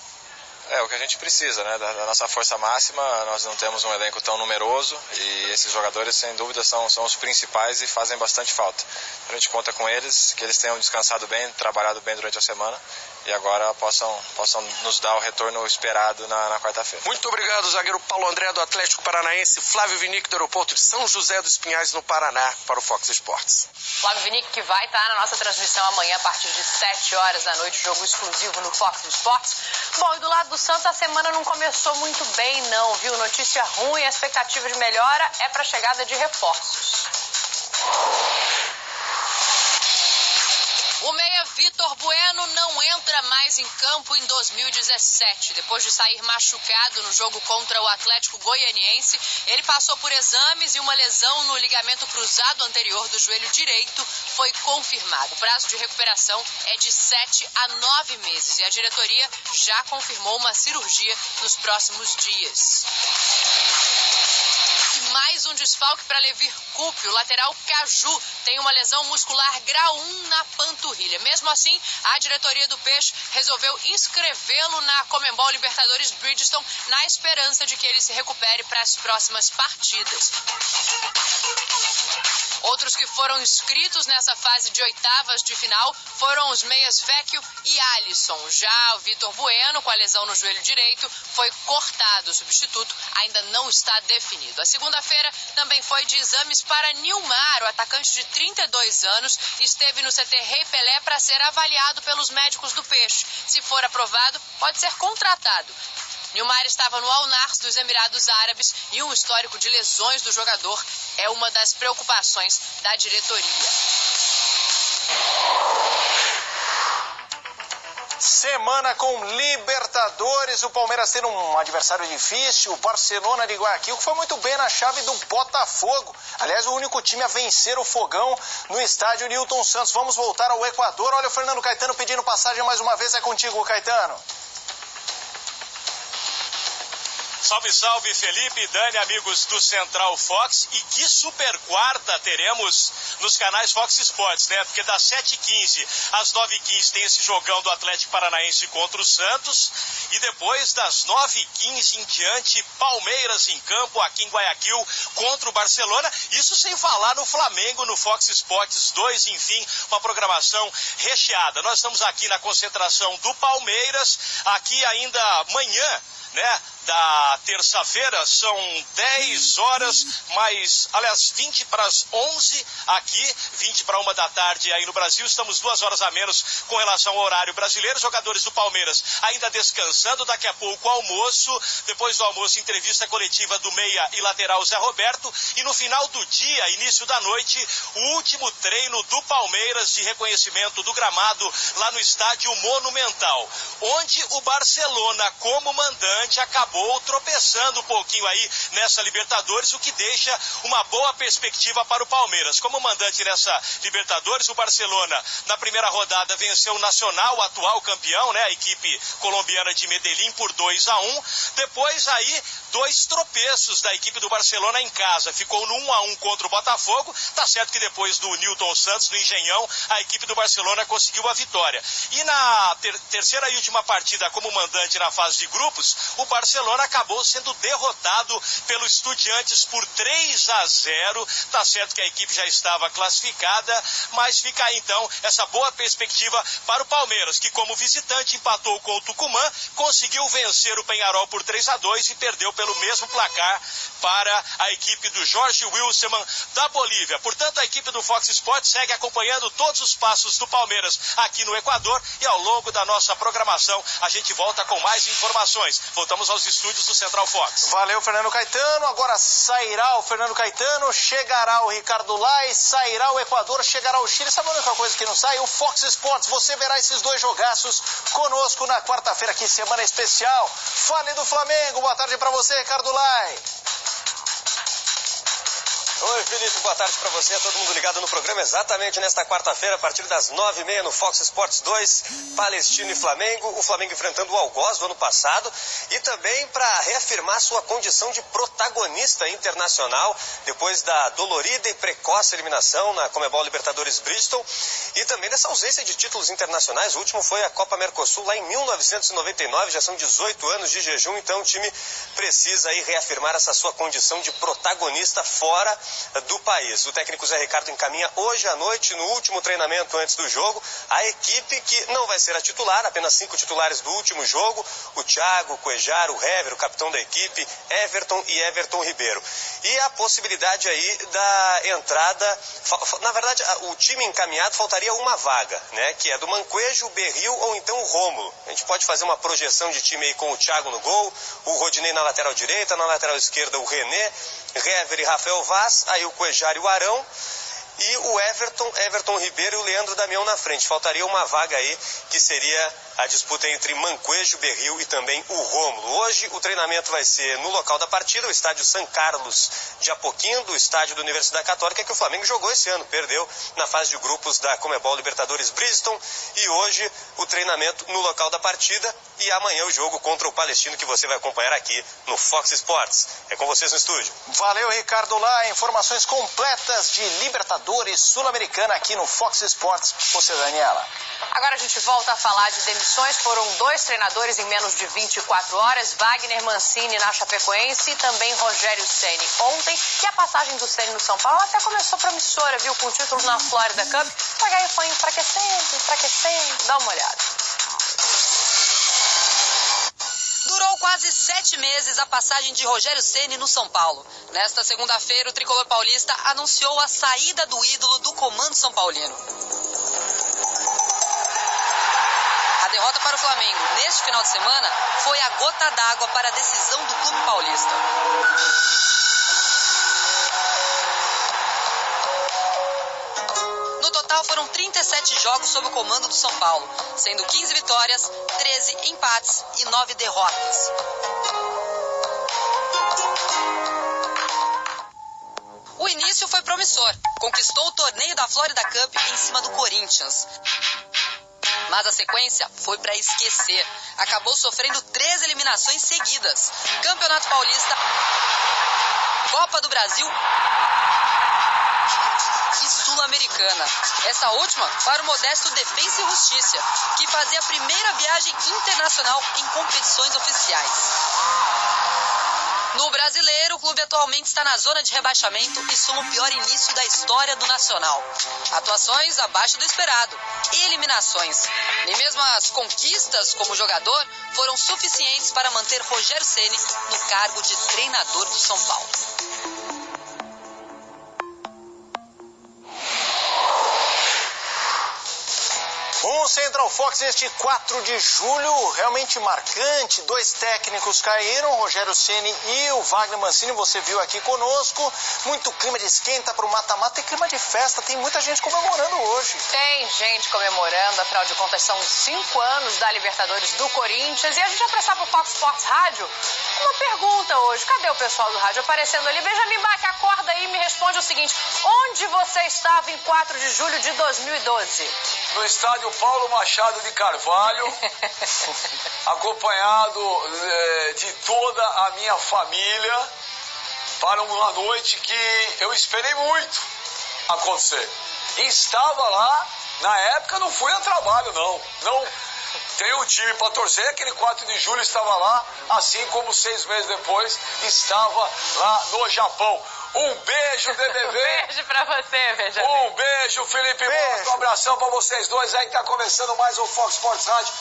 É o que a gente precisa, né? Da nossa força máxima. Nós não temos um elenco tão numeroso e esses jogadores, sem dúvida, são os principais e fazem bastante falta. A gente conta com eles, que eles tenham descansado bem, trabalhado bem durante a semana e agora possam nos dar o retorno esperado na quarta-feira. Muito obrigado, zagueiro Paulo André do Atlético Paranaense, Flávio Vinick do aeroporto de São José dos Pinhais, no Paraná, para o Fox Sports. Flávio Vinick, que vai estar na nossa transmissão amanhã a partir de 7 horas da noite, jogo exclusivo no Fox Sports. Bom, e do lado do Santos a semana não começou muito bem não, viu? Notícia ruim, a expectativa de melhora é para a chegada de reforços. O meia Vitor Bueno não entra mais em campo em 2017. Depois de sair machucado no jogo contra o Atlético Goianiense, ele passou por exames e uma lesão no ligamento cruzado anterior do joelho direito foi confirmado. O prazo de recuperação é de 7 a 9 meses e a diretoria já confirmou uma cirurgia nos próximos dias. E mais um desfalque para Levir Coupe. O lateral Caju tem uma lesão muscular grau 1 na panturrilha. Mesmo assim, a diretoria do Peixe resolveu inscrevê-lo na Conmebol Libertadores Bridgestone na esperança de que ele se recupere para as próximas partidas. Outros que foram inscritos nessa fase de oitavas de final foram os meias Vecchio e Alisson. Já o Vitor Bueno, com a lesão no joelho direito, foi cortado. O substituto ainda não está definido. A segunda-feira também foi de exames para Nilmar. O atacante de 32 anos esteve no CT Rei Pelé para ser avaliado pelos médicos do Peixe. Se for aprovado, pode ser contratado. Nilmar estava no Al-Nars dos Emirados Árabes e um histórico de lesões do jogador é uma das preocupações da diretoria. Semana com Libertadores, o Palmeiras tendo um adversário difícil, o Barcelona de Guayaquil, que foi muito bem na chave do Botafogo. Aliás, o único time a vencer o Fogão no estádio Newton Santos. Vamos voltar ao Equador. Olha o Fernando Caetano pedindo passagem mais uma vez. É contigo, Caetano. Salve, salve, Felipe, Dani, amigos do Central Fox. E que super quarta teremos nos canais Fox Sports, né? Porque das 7h15 às 9h15 tem esse jogão do Atlético Paranaense contra o Santos. E depois das 9h15 em diante, Palmeiras em campo aqui em Guayaquil contra o Barcelona. Isso sem falar no Flamengo, no Fox Sports 2, enfim, uma programação recheada. Nós estamos aqui na concentração do Palmeiras, aqui ainda amanhã, né? Da terça-feira, são 10 horas, mas, aliás, 20 para as 11 aqui, 20 para 1 da tarde aí no Brasil. Estamos 2 horas a menos com relação ao horário brasileiro. Jogadores do Palmeiras ainda descansando, daqui a pouco almoço. Depois do almoço, entrevista coletiva do meia e lateral Zé Roberto. E no final do dia, início da noite, o último treino do Palmeiras de reconhecimento do gramado lá no estádio Monumental, onde o Barcelona, como mandante, acabou tropeçando um pouquinho aí nessa Libertadores, o que deixa uma boa perspectiva para o Palmeiras. Como mandante nessa Libertadores, o Barcelona na primeira rodada venceu o Nacional, o atual campeão, né, a equipe colombiana de Medellín, por 2-1. Depois aí 2 tropeços da equipe do Barcelona em casa. Ficou no 1-1 contra o Botafogo. Tá certo que depois do Newton Santos, no Engenhão, a equipe do Barcelona conseguiu a vitória. E na terceira e última partida como mandante na fase de grupos, o Barcelona Barcelona acabou sendo derrotado pelo Estudiantes por 3-0. Tá certo que a equipe já estava classificada, mas fica aí então essa boa perspectiva para o Palmeiras, que como visitante empatou com o Tucumã, conseguiu vencer o Peñarol por 3-2 e perdeu pelo mesmo placar para a equipe do Jorge Wilstermann da Bolívia. Portanto, a equipe do Fox Sports segue acompanhando todos os passos do Palmeiras aqui no Equador e ao longo da nossa programação a gente volta com mais informações. Voltamos aos estúdios do Central Fox. Valeu, Fernando Caetano. Agora sairá o Fernando Caetano, chegará o Ricardo Lai, sairá o Equador, chegará o Chile. Sabe a única coisa que não sai? O Fox Sports. Você verá esses dois jogaços conosco na quarta-feira, que semana especial. Fale do Flamengo. Boa tarde para você, Ricardo Lai. Oi, Felipe, boa tarde para você, todo mundo ligado no programa exatamente nesta quarta-feira, a partir das 9h30 no Fox Sports 2, Palestino e Flamengo, o Flamengo enfrentando o Algoz do ano passado e também para reafirmar sua condição de protagonista internacional depois da dolorida e precoce eliminação na Comebol Libertadores Bristol e também dessa ausência de títulos internacionais. O último foi a Copa Mercosul lá em 1999, já são 18 anos de jejum, então o time precisa aí reafirmar essa sua condição de protagonista fora do país. O técnico Zé Ricardo encaminha hoje à noite, no último treinamento antes do jogo, a equipe que não vai ser a titular, apenas 5 titulares do último jogo, o Thiago, o Cuejar, o Hever, o capitão da equipe, Everton e Everton Ribeiro. E a possibilidade aí da entrada, na verdade, o time encaminhado faltaria uma vaga, né, que é do Manquejo, o Berril ou então o Rômulo. A gente pode fazer uma projeção de time aí com o Thiago no gol, o Rodinei na lateral direita, na lateral esquerda o René, Hever e Rafael Vaz, aí o Cuejar e o Arão, e o Everton Ribeiro e o Leandro Damião na frente. Faltaria uma vaga aí, que seria a disputa entre Manquejo, Berril e também o Rômulo. Hoje o treinamento vai ser no local da partida, o estádio São Carlos de Apoquindo, do estádio da Universidade Católica, que o Flamengo jogou esse ano, perdeu na fase de grupos da Comebol Libertadores Bristol, e hoje o treinamento no local da partida e amanhã o jogo contra o Palestino, que você vai acompanhar aqui no Fox Sports. É com vocês no estúdio. Valeu, Ricardo Lá. Informações completas de Libertadores Sul-Americana aqui no Fox Sports. Você, Daniela. Agora a gente volta a falar de demissões. Foram 2 treinadores em menos de 24 horas, Wagner Mancini na Chapecoense e também Rogério Ceni ontem. E a passagem do Ceni no São Paulo até começou promissora, viu? Com títulos na Florida Cup. Mas aí foi enfraquecendo. Dá uma olhada. Durou quase 7 meses a passagem de Rogério Ceni no São Paulo. Nesta segunda-feira, o tricolor paulista anunciou a saída do ídolo do comando são paulino. A derrota para o Flamengo neste final de semana foi a gota d'água para a decisão do clube paulista. No total foram 37 jogos sob o comando do São Paulo, sendo 15 vitórias, 13 empates e 9 derrotas. O início foi promissor. Conquistou o torneio da Florida Cup em cima do Corinthians. Mas a sequência foi para esquecer. Acabou sofrendo 3 eliminações seguidas. Campeonato Paulista, Copa do Brasil e Sul-Americana. Essa última para o modesto Defensa e Justiça, que fazia a primeira viagem internacional em competições oficiais. No Brasileiro, o clube atualmente está na zona de rebaixamento e soma o pior início da história do Nacional. Atuações abaixo do esperado e eliminações. Nem mesmo as conquistas como jogador foram suficientes para manter Rogério Ceni no cargo de treinador do São Paulo. Um Central Fox este 4 de julho, realmente marcante. 2 técnicos caíram, Rogério Ceni e o Wagner Mancini, você viu aqui conosco. Muito clima de esquenta para o mata-mata e clima de festa. Tem muita gente comemorando hoje. Tem gente comemorando, afinal de contas são 5 anos da Libertadores do Corinthians. E a gente vai prestar para o Fox Sports Rádio uma pergunta hoje. Cadê o pessoal do rádio aparecendo ali? Benjamin Bach, acorda aí e me responde o seguinte: onde você estava em 4 de julho de 2012? No estádio Paulo Machado de Carvalho, acompanhado de toda a minha família, para uma noite que eu esperei muito acontecer. E estava lá, na época não fui a trabalho, não Tem um time para torcer, aquele 4 de julho estava lá, assim como 6 meses depois estava lá no Japão. Um beijo, DDV. Beijo pra você, veja. Um beijo, Felipe Mota. Um abração pra vocês dois aí que tá começando mais um Fox Sports Rádio.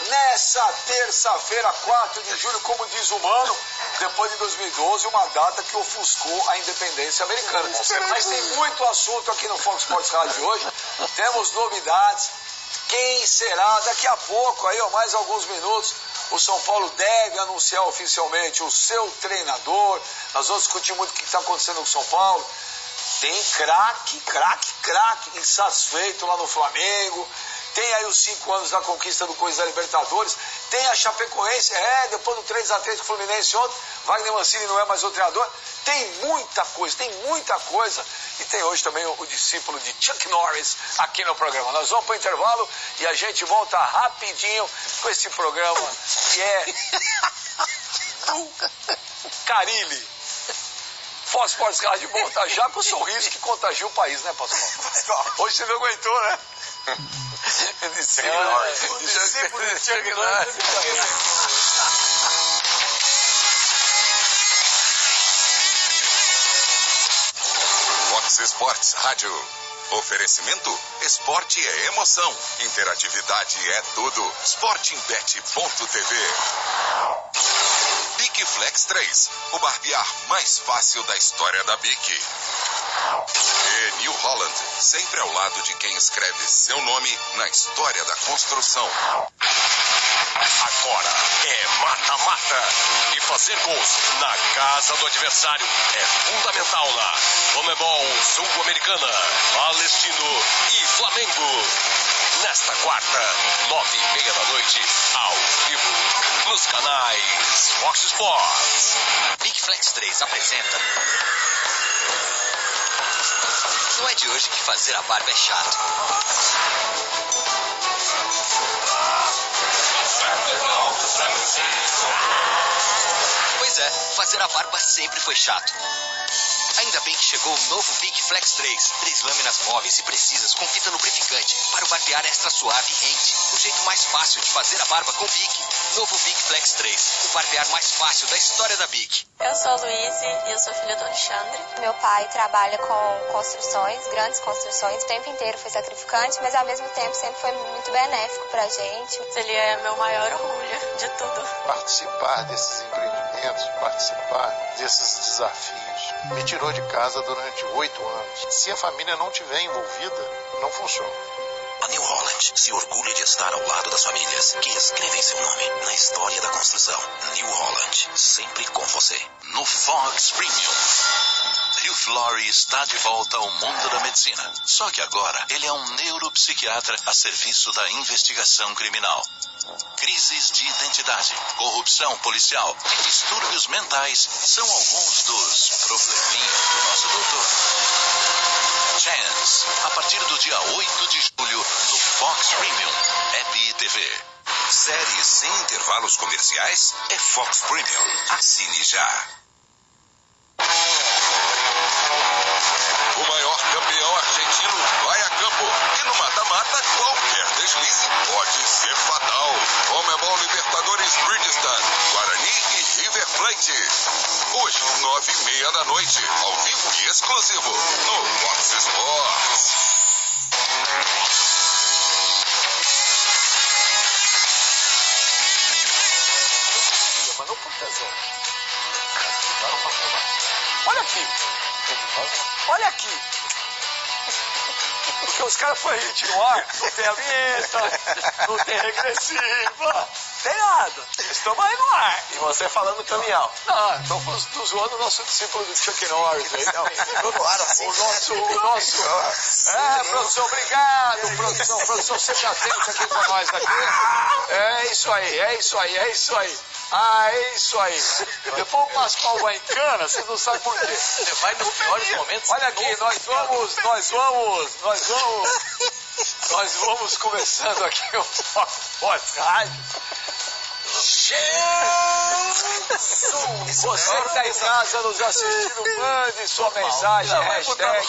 Nessa terça-feira, 4 de julho, como diz o Mano, depois de 2012, uma data que ofuscou a independência americana. Mas tem muito assunto aqui no Fox Sports Rádio hoje. Temos novidades. Quem será? Daqui a pouco, aí, ó, mais alguns minutos, o São Paulo deve anunciar oficialmente o seu treinador. Nós vamos discutir muito o que está acontecendo com o São Paulo. Tem craque insatisfeito lá no Flamengo. Tem aí os 5 anos da conquista do Coisa da Libertadores. Tem a Chapecoense, depois do 3-3 com o Fluminense ontem, Wagner Mancini não é mais o treinador. Tem muita coisa. E tem hoje também o discípulo de Chuck Norris aqui no programa. Nós vamos para o intervalo e a gente volta rapidinho com esse programa que é do Carilli. Fox Sports Rádio volta já com o sorriso que contagia o país, né, Pascoal? Hoje você não aguentou, né? O discípulo de Chuck Norris. Fox Sports Rádio. Oferecimento: esporte é emoção, interatividade é tudo. Sportingbet.tv. Bic Flex 3, o barbear mais fácil da história da Bic. E New Holland, sempre ao lado de quem escreve seu nome na história da construção. Agora é mata-mata. E fazer gols na casa do adversário é fundamental na Comebol Sul-Americana, Palestino e Flamengo. Nesta quarta, 9h30 da noite, ao vivo, nos canais Fox Sports. Big Flex 3 apresenta. Não é de hoje que fazer a barba é chato. Pois é, fazer a barba sempre foi chato. Ainda bem que chegou o novo Big Flex 3. 3 lâminas móveis e precisas com fita lubrificante para o barbear extra suave e rente. O jeito mais fácil de fazer a barba com Bic. Novo Big Flex 3. O barbear mais fácil da história da Bic. Eu sou a Luíse e eu sou filha do Alexandre. Meu pai trabalha com construções, grandes construções. O tempo inteiro foi sacrificante, mas ao mesmo tempo sempre foi muito benéfico pra gente. Ele é meu maior orgulho de tudo. Participar desses empreendimentos, participar desses desafios, me tirou de casa durante 8 anos. Se a família não estiver envolvida, não funciona. A New Holland se orgulha de estar ao lado das famílias que escrevem seu nome na história da construção. New Holland, sempre com você. No Fox Premium. Hugh Laurie está de volta ao mundo da medicina. Só que agora ele é um neuropsiquiatra a serviço da investigação criminal. Crises de identidade, corrupção policial e distúrbios mentais são alguns dos probleminhas do nosso doutor. Chance, a partir do dia 8 de julho, no Fox Premium, App e TV. Séries sem intervalos comerciais é Fox Premium. Assine já. O maior campeão argentino vai a campo. E no mata-mata, qualquer deslize pode ser fatal. Comebol Libertadores Bridgestone, Guarani e River Plate. Hoje, 9h30 da noite, ao vivo e exclusivo, no Fox Sports. Mas não por tesão. Olha aqui. Olha aqui. Porque os caras põem a gente no ar, não tem a vinheta, não tem regressiva, tem nada. Estamos aí no ar. E você falando caminhão. Não, estou zoando o nosso discípulo do Chuck Norris aí. O nosso. Produção, obrigado, produção. Produção sempre atento aqui com nós aqui. É isso aí. Ah, é isso aí. Depois o Pascoal vai em cana, você não sabe por quê. Você vai nos piores momentos. Olha aqui, nós vamos começando aqui o Fox Rádio. Você que está em casa nos assistindo, mande sua mensagem, hashtag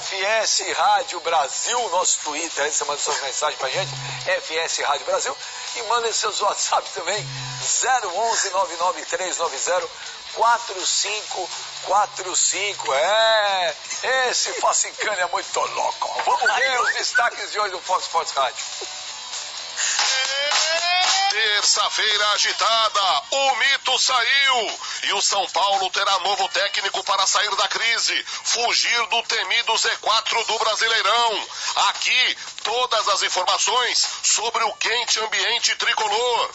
FS Rádio Brasil, nosso Twitter, aí você manda suas mensagens pra gente, FS Rádio Brasil, e mandem seus WhatsApp também, 011 99390 4545. Esse Facicane é muito louco. Vamos ver os destaques de hoje do Fox Sports Rádio. Terça-feira agitada, o mito saiu e o São Paulo terá novo técnico para sair da crise, fugir do temido Z4 do Brasileirão. Aqui, todas as informações sobre o quente ambiente tricolor.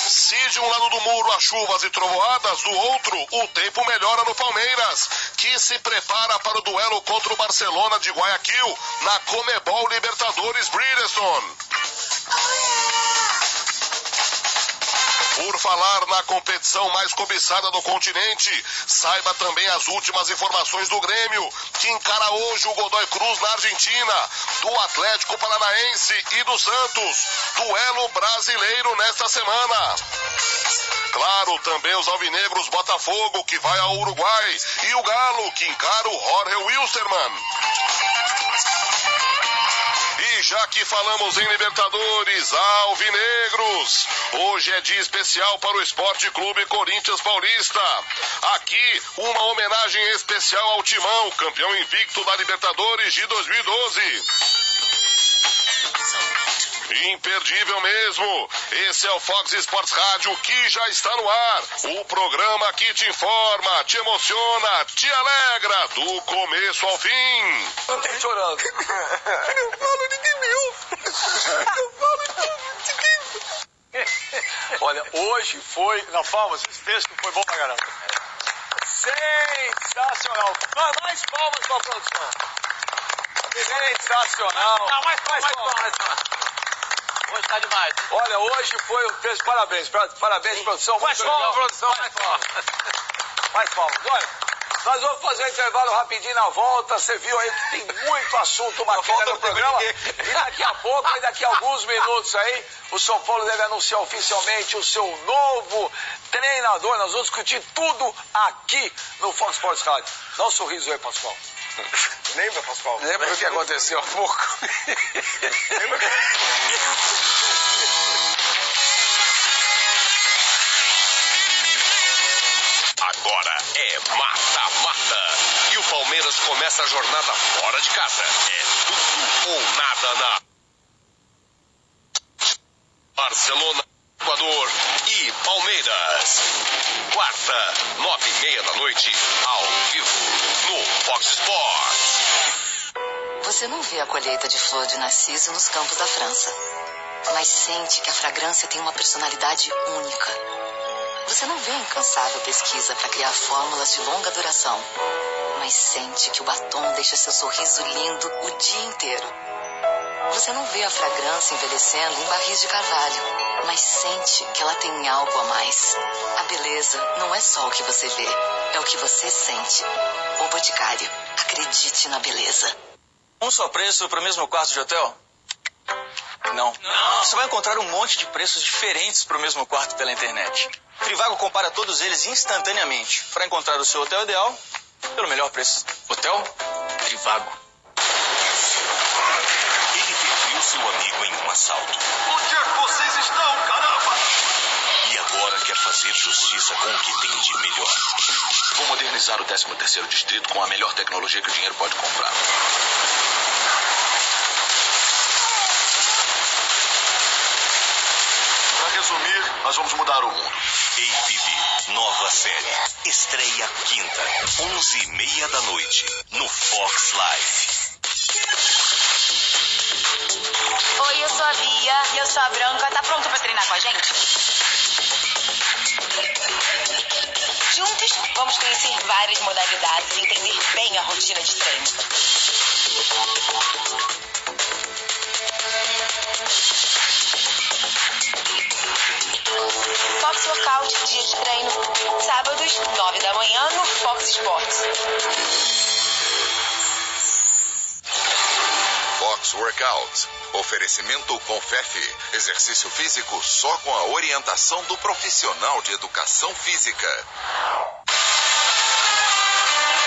Se de um lado do muro há chuvas e trovoadas, do outro o tempo melhora no Palmeiras, que se prepara para o duelo contra o Barcelona de Guayaquil na Comebol Libertadores Bridgestone. Por falar na competição mais cobiçada do continente, saiba também as últimas informações do Grêmio, que encara hoje o Godoy Cruz na Argentina, do Atlético Paranaense e do Santos, duelo brasileiro nesta semana. Claro, também os alvinegros Botafogo, que vai ao Uruguai, e o Galo, que encara o Jorge Wilstermann. E já que falamos em Libertadores, alvinegros, hoje é dia especial para o Esporte Clube Corinthians Paulista. Aqui, uma homenagem especial ao Timão, campeão invicto da Libertadores de 2012. Imperdível mesmo. Esse é o Fox Sports Rádio, que já está no ar. O programa que te informa, te emociona, te alegra do começo ao fim. Eu tô chorando. Eu falo, ninguém me ouve. Eu falo, ninguém me ouve. Olha, hoje foi... Na palmas, esse texto foi bom pra caramba. Sensacional. Mais palmas pra produção. Sensacional. Não, mais palmas. Hoje tá demais. Olha, hoje foi um texto, parabéns, produção. Mais palmas, produção, mais palmas. Mais palmas. Olha, nós vamos fazer um intervalo rapidinho na volta. Você viu aí que tem muito assunto bacana no programa. E daqui a pouco, e daqui a alguns minutos aí, o São Paulo deve anunciar oficialmente o seu novo treinador. Nós vamos discutir tudo aqui no Fox Sports Rádio. Dá um sorriso aí, Pascoal. Lembra, Pascoal? Lembra o que aconteceu há pouco? Lembra que... Agora é mata-mata. E o Palmeiras começa a jornada fora de casa. É tudo ou nada na Barcelona, Equador e Palmeiras. Quarta, 9:30 da noite, ao vivo, no Fox Sports. Você não vê a colheita de flor de narciso nos campos da França, mas sente que a fragrância tem uma personalidade única. Você não vê a incansável pesquisa para criar fórmulas de longa duração, mas sente que o batom deixa seu sorriso lindo o dia inteiro. Você não vê a fragrância envelhecendo em barris de carvalho, mas sente que ela tem algo a mais. A beleza não é só o que você vê, é o que você sente. O Boticário, acredite na beleza. Um só preço para o mesmo quarto de hotel? Não. Você vai encontrar um monte de preços diferentes para o mesmo quarto pela internet. Trivago compara todos eles instantaneamente para encontrar o seu hotel ideal pelo melhor preço. Hotel Trivago. Ele perdeu seu amigo em um assalto. Onde é que vocês estão, caramba? E agora quer fazer justiça com o que tem de melhor. Vou modernizar o 13º distrito com a melhor tecnologia que o dinheiro pode comprar. Para resumir, nós vamos mudar o mundo. APB, nova série. Estreia quinta, 11:30 da noite, no Fox Live. Oi, eu sou a Bia. E eu sou a Branca. Tá pronto pra treinar com a gente? Juntos, vamos conhecer várias modalidades e entender bem a rotina de treino. Fox Workout, dia de treino. Sábados, 9 da manhã, no Fox Sports. Fox Fox Workout. Oferecimento Confef. Exercício físico só com a orientação do profissional de educação física.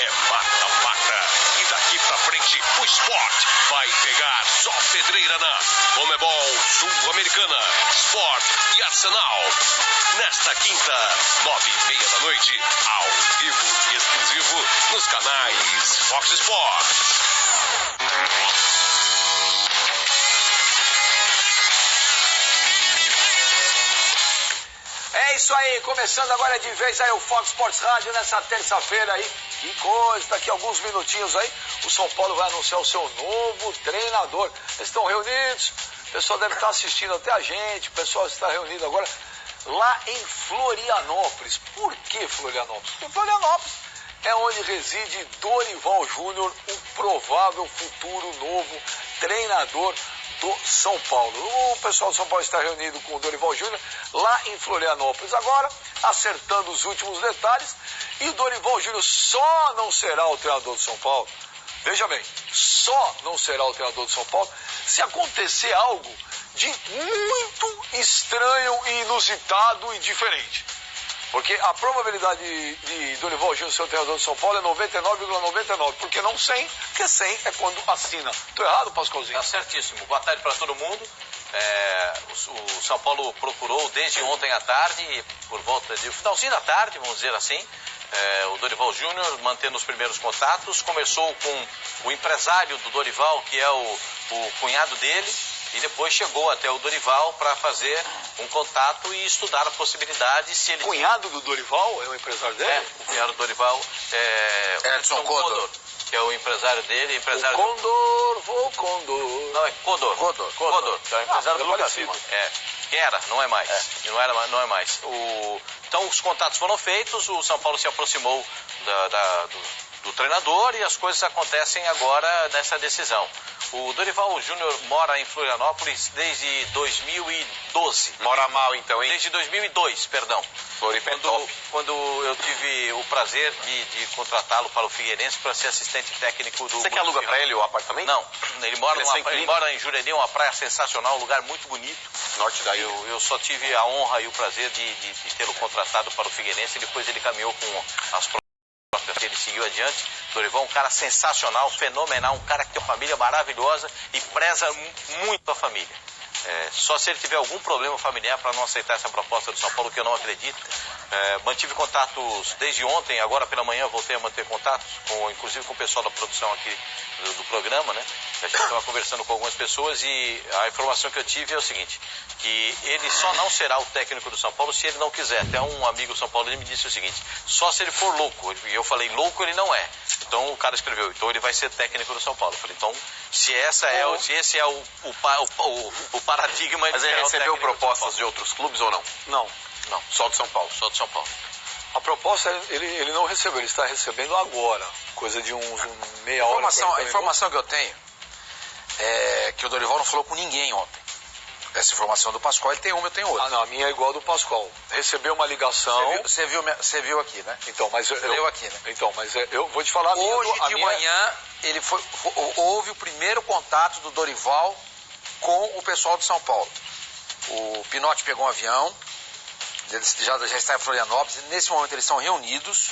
É mata-mata. E daqui pra frente, o esporte vai pegar só pedreira na Comebol Sul-Americana, Sport e Arsenal. Nesta quinta, 9h30 da noite, ao vivo e exclusivo nos canais Fox Sports. É isso aí, começando agora de vez aí o Fox Sports Rádio nessa terça-feira aí. Que coisa, daqui a alguns minutinhos aí, o São Paulo vai anunciar o seu novo treinador. Eles estão reunidos, o pessoal deve estar assistindo até a gente, o pessoal está reunido agora lá em Florianópolis. Por que Florianópolis? Porque Florianópolis é onde reside Dorival Júnior, o provável futuro novo treinador do São Paulo. O pessoal do São Paulo está reunido com o Dorival Júnior lá em Florianópolis agora, acertando os últimos detalhes, e o Dorival Júnior só não será o treinador do São Paulo, veja bem, só não será o treinador do São Paulo se acontecer algo de muito estranho e inusitado e diferente. Porque a probabilidade de Dorival Júnior ser o treinador do São Paulo é 99,99. Porque não 100, porque 100 é quando assina. Estou errado, Pascoalzinho? Tá certíssimo. Boa tarde para todo mundo. O São Paulo procurou desde ontem à tarde, por volta de finalzinho da tarde, vamos dizer assim, o Dorival Júnior, mantendo os primeiros contatos. Começou com o empresário do Dorival, que é o cunhado dele, e depois chegou até o Dorival para fazer um contato e estudar a possibilidade se ele... Cunhado do Dorival é o empresário dele? O cunhado do Dorival é Edson Condor, que é o empresário dele. Empresário Condor, vou Condor. Não, é Codor, que é o empresário do Lucas Lima. Que era, não é mais. Não é mais. Então os contatos foram feitos, o São Paulo se aproximou do treinador e as coisas acontecem agora nessa decisão. O Dorival Júnior mora em Florianópolis desde 2012. Mora mal então, hein? Desde 2002, perdão. Quando eu tive o prazer de contratá-lo para o Figueirense para ser assistente técnico do... Você que aluga para ele o apartamento? Não, ele mora em Jurerê, uma praia sensacional, um lugar muito bonito. Norte daí. Eu só tive a honra e o prazer de tê-lo contratado para o Figueirense e depois ele caminhou com as próprias. Ele seguiu adiante. Dorival, um cara sensacional, fenomenal, um cara que tem uma família maravilhosa e preza muito a família. Só se ele tiver algum problema familiar para não aceitar essa proposta do São Paulo, que eu não acredito. Mantive contatos desde ontem, agora pela manhã voltei a manter contatos, inclusive com o pessoal da produção aqui do programa, né? A gente estava conversando com algumas pessoas e a informação que eu tive é o seguinte, que ele só não será o técnico do São Paulo se ele não quiser. Até um amigo São Paulo me disse o seguinte, só se ele for louco. E eu falei, louco ele não é. Então o cara escreveu, então ele vai ser técnico do São Paulo. Eu falei, então, se esse é o paradigma... Mas ele recebeu propostas de outros clubes ou não? Não. Só do São Paulo? Só do São Paulo. A proposta ele não recebeu, ele está recebendo agora, coisa de meia hora. A informação que eu tenho é que o Dorival não falou com ninguém ontem. Essa informação do Pascoal, ele tem uma, eu tenho outra. Não, a minha é igual a do Pascoal. Recebeu uma ligação... Você viu aqui, né? Então, mas você leu aqui, né? Então, mas eu vou te falar... Hoje de manhã, houve o primeiro contato do Dorival com o pessoal do São Paulo. O Pinotti pegou um avião, eles já está em Florianópolis, e nesse momento eles estão reunidos.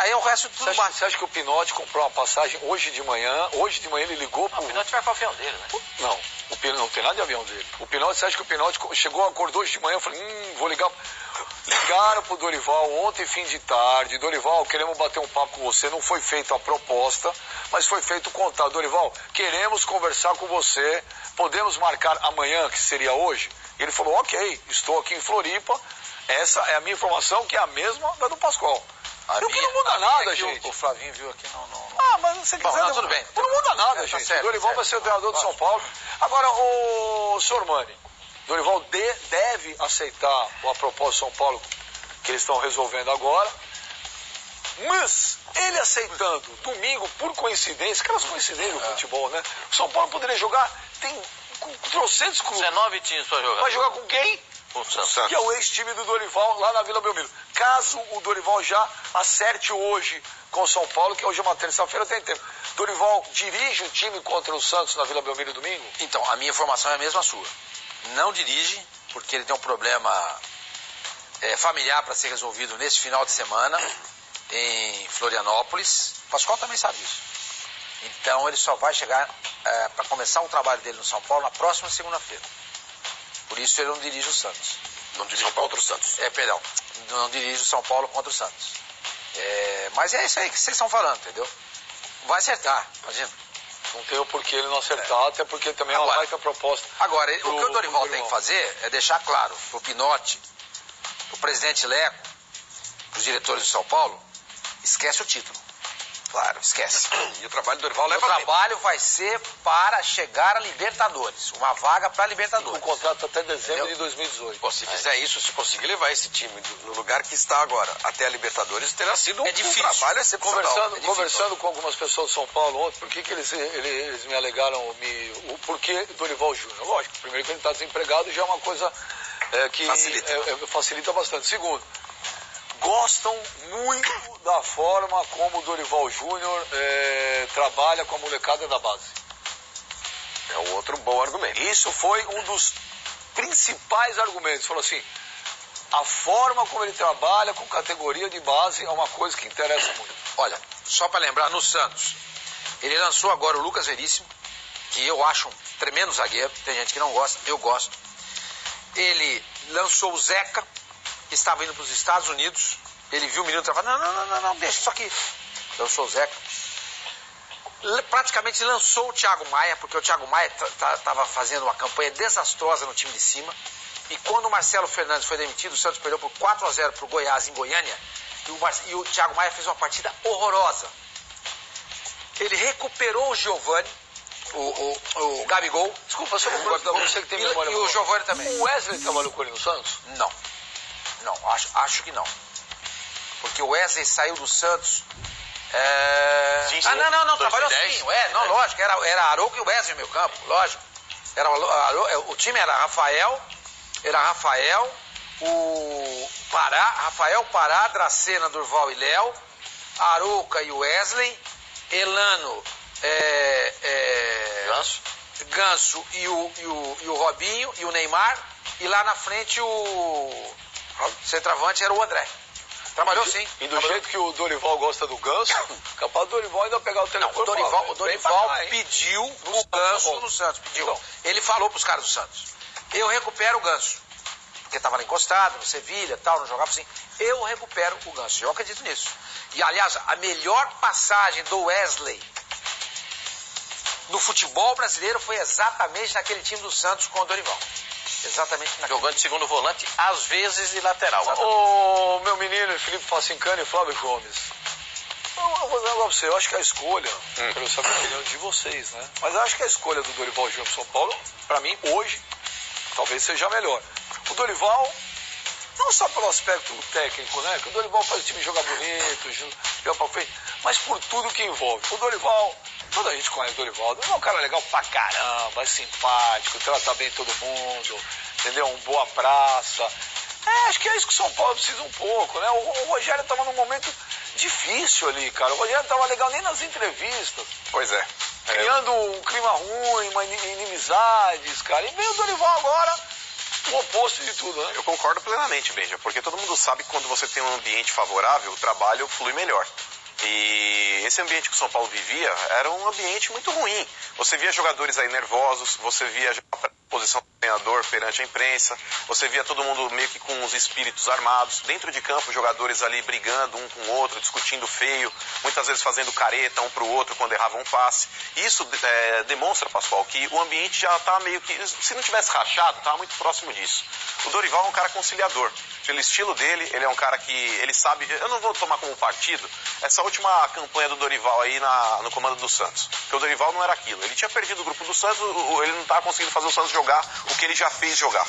Aí o resto tudo bate. Você acha que o Pinotti comprou uma passagem hoje de manhã? Hoje de manhã ele ligou pro... O Pinotti vai com o avião dele, né? Não, o Pinotti não tem nada de avião dele. O Pinotti, você acha que o Pinotti acordou hoje de manhã? Eu falei, vou ligar. Ligaram pro Dorival ontem, fim de tarde. Dorival, queremos bater um papo com você. Não foi feita a proposta, mas foi feito o contato. Dorival, queremos conversar com você. Podemos marcar amanhã, que seria hoje? Ele falou, ok, estou aqui em Floripa. Essa é a minha informação, que é a mesma da do Pascoal. Que não muda nada, gente. O Flavinho viu aqui, não. Mas você quiser... tudo bem. Não muda nada, gente. Certo, Dorival vai ser o treinador do São Paulo. Agora, o senhor Mani, Dorival deve aceitar a proposta do São Paulo que eles estão resolvendo agora. Mas ele aceitando domingo, por coincidência, aquelas coincidências do futebol, né? O São Paulo poderia jogar, tem trocentos clubes. 19 times para jogar. Vai jogar com quem? O Santos. Que é o ex-time do Dorival lá na Vila Belmiro. Caso o Dorival já acerte hoje com o São Paulo, que hoje é uma terça-feira, tem tempo. Dorival dirige o time contra o Santos na Vila Belmiro domingo? Então, a minha informação é a mesma sua. Não dirige, porque ele tem um problema familiar para ser resolvido nesse final de semana em Florianópolis. O Pascoal também sabe disso. Então ele só vai chegar para começar o trabalho dele no São Paulo na próxima segunda-feira. Por isso ele não dirige o Santos. Não dirige contra o Santos. Perdão. Não dirige o São Paulo contra o Santos. Mas é isso aí que vocês estão falando, entendeu? Vai acertar, imagina. Não tem o porquê ele não acertar, até porque também é uma baita proposta. Agora, o que o Dorival tem que fazer é deixar claro pro Pinotti, pro presidente Leco, pros diretores do São Paulo, esquece o título. Claro, esquece. E o trabalho do Dorival leva tempo. O trabalho vai ser para chegar a Libertadores, uma vaga para Libertadores. O contrato até dezembro de 2018. Pô, se fizer isso, se conseguir levar esse time no lugar que está agora até a Libertadores, terá sido um trabalho excepcional. Conversando com algumas pessoas de São Paulo ontem, por que eles me alegaram o porquê Dorival Júnior? Lógico, primeiro que ele está desempregado já é uma coisa que facilita bastante. Segundo, gostam muito da forma como o Dorival Júnior trabalha com a molecada da base. É um outro bom argumento. Isso foi um dos principais argumentos. Falou assim, a forma como ele trabalha com categoria de base é uma coisa que interessa muito. Olha, só para lembrar, no Santos, ele lançou agora o Lucas Veríssimo, que eu acho um tremendo zagueiro, tem gente que não gosta, eu gosto. Ele lançou o Zeca, que estava indo para os Estados Unidos, ele viu o menino trabalhando, não, deixa isso aqui. Lançou o Zeca. Praticamente lançou o Thiago Maia, porque o Thiago Maia estava fazendo uma campanha desastrosa no time de cima. E quando o Marcelo Fernandes foi demitido, o Santos perdeu por 4-0 para o Goiás em Goiânia, e o Thiago Maia fez uma partida horrorosa. Ele recuperou o Giovani, o Gabigol. Desculpa, só uma coisa, você que tem memória. E o Giovani também. O Wesley trabalhou com ele no Santos? Não, acho que não. Porque o Wesley saiu do Santos. Sim, não, trabalhou sim. Lógico, era Arouca e o Wesley no meio campo, lógico. O time era Rafael, o Pará, Rafael, Pará, Dracena, Durval e Léo, Arouca e Wesley, Elano, Ganso e o Robinho e o Neymar, e lá na frente o centroavante era o André. Trabalhou sim. E do jeito que o Dorival gosta do Ganso, capaz do Dorival ainda pegar o telefone. O Dorival pediu o Ganso no Santos. Pediu. Então. Ele falou pros caras do Santos, eu recupero o Ganso. Porque estava lá encostado, no Sevilha, tal, não jogava assim. Eu recupero o Ganso. Eu acredito nisso. E, aliás, a melhor passagem do Wesley no futebol brasileiro foi exatamente naquele time do Santos com o Dorival. Exatamente naquele. Jogando de segundo volante, às vezes de lateral. Ô, meu menino, Felipe Facincani e Flávio Gomes. Eu vou dizer um negócio pra você, eu acho que a escolha, quero saber a opinião de vocês, né? Mas eu acho que a escolha do Dorival Júnior pro São Paulo, pra mim, hoje, talvez seja melhor. O Dorival, não só pelo aspecto técnico, né? Que o Dorival faz o time jogar bonito, jogar pra frente, mas por tudo que envolve. O Dorival, toda a gente conhece o Dorival, é um cara legal pra caramba, é simpático, trata bem todo mundo, entendeu? Um boa praça. Acho que é isso que o São Paulo precisa um pouco, né? O Rogério tava num momento difícil ali, cara. O Rogério tava legal nem nas entrevistas. Pois é. Criando um clima ruim, inimizades, cara. E veio o Dorival agora, o oposto de tudo, né? Eu concordo plenamente, Benja, porque todo mundo sabe que quando você tem um ambiente favorável, o trabalho flui melhor. E esse ambiente que o São Paulo vivia era um ambiente muito ruim. Você via jogadores aí nervosos, você via a posição do treinador perante a imprensa, você via todo mundo meio que com os espíritos armados. Dentro de campo, jogadores ali brigando um com o outro, discutindo feio, muitas vezes fazendo careta um pro outro quando erravam um passe. Isso demonstra, Pascoal, que o ambiente já tá meio que, se não tivesse rachado, tava muito próximo disso. O Dorival é um cara conciliador. Pelo estilo dele, ele é um cara que ele sabe, eu não vou tomar como partido essa última campanha do Dorival aí no comando do Santos, porque o Dorival não era aquilo, ele tinha perdido o grupo do Santos, ele não estava conseguindo fazer o Santos jogar o que ele já fez jogar.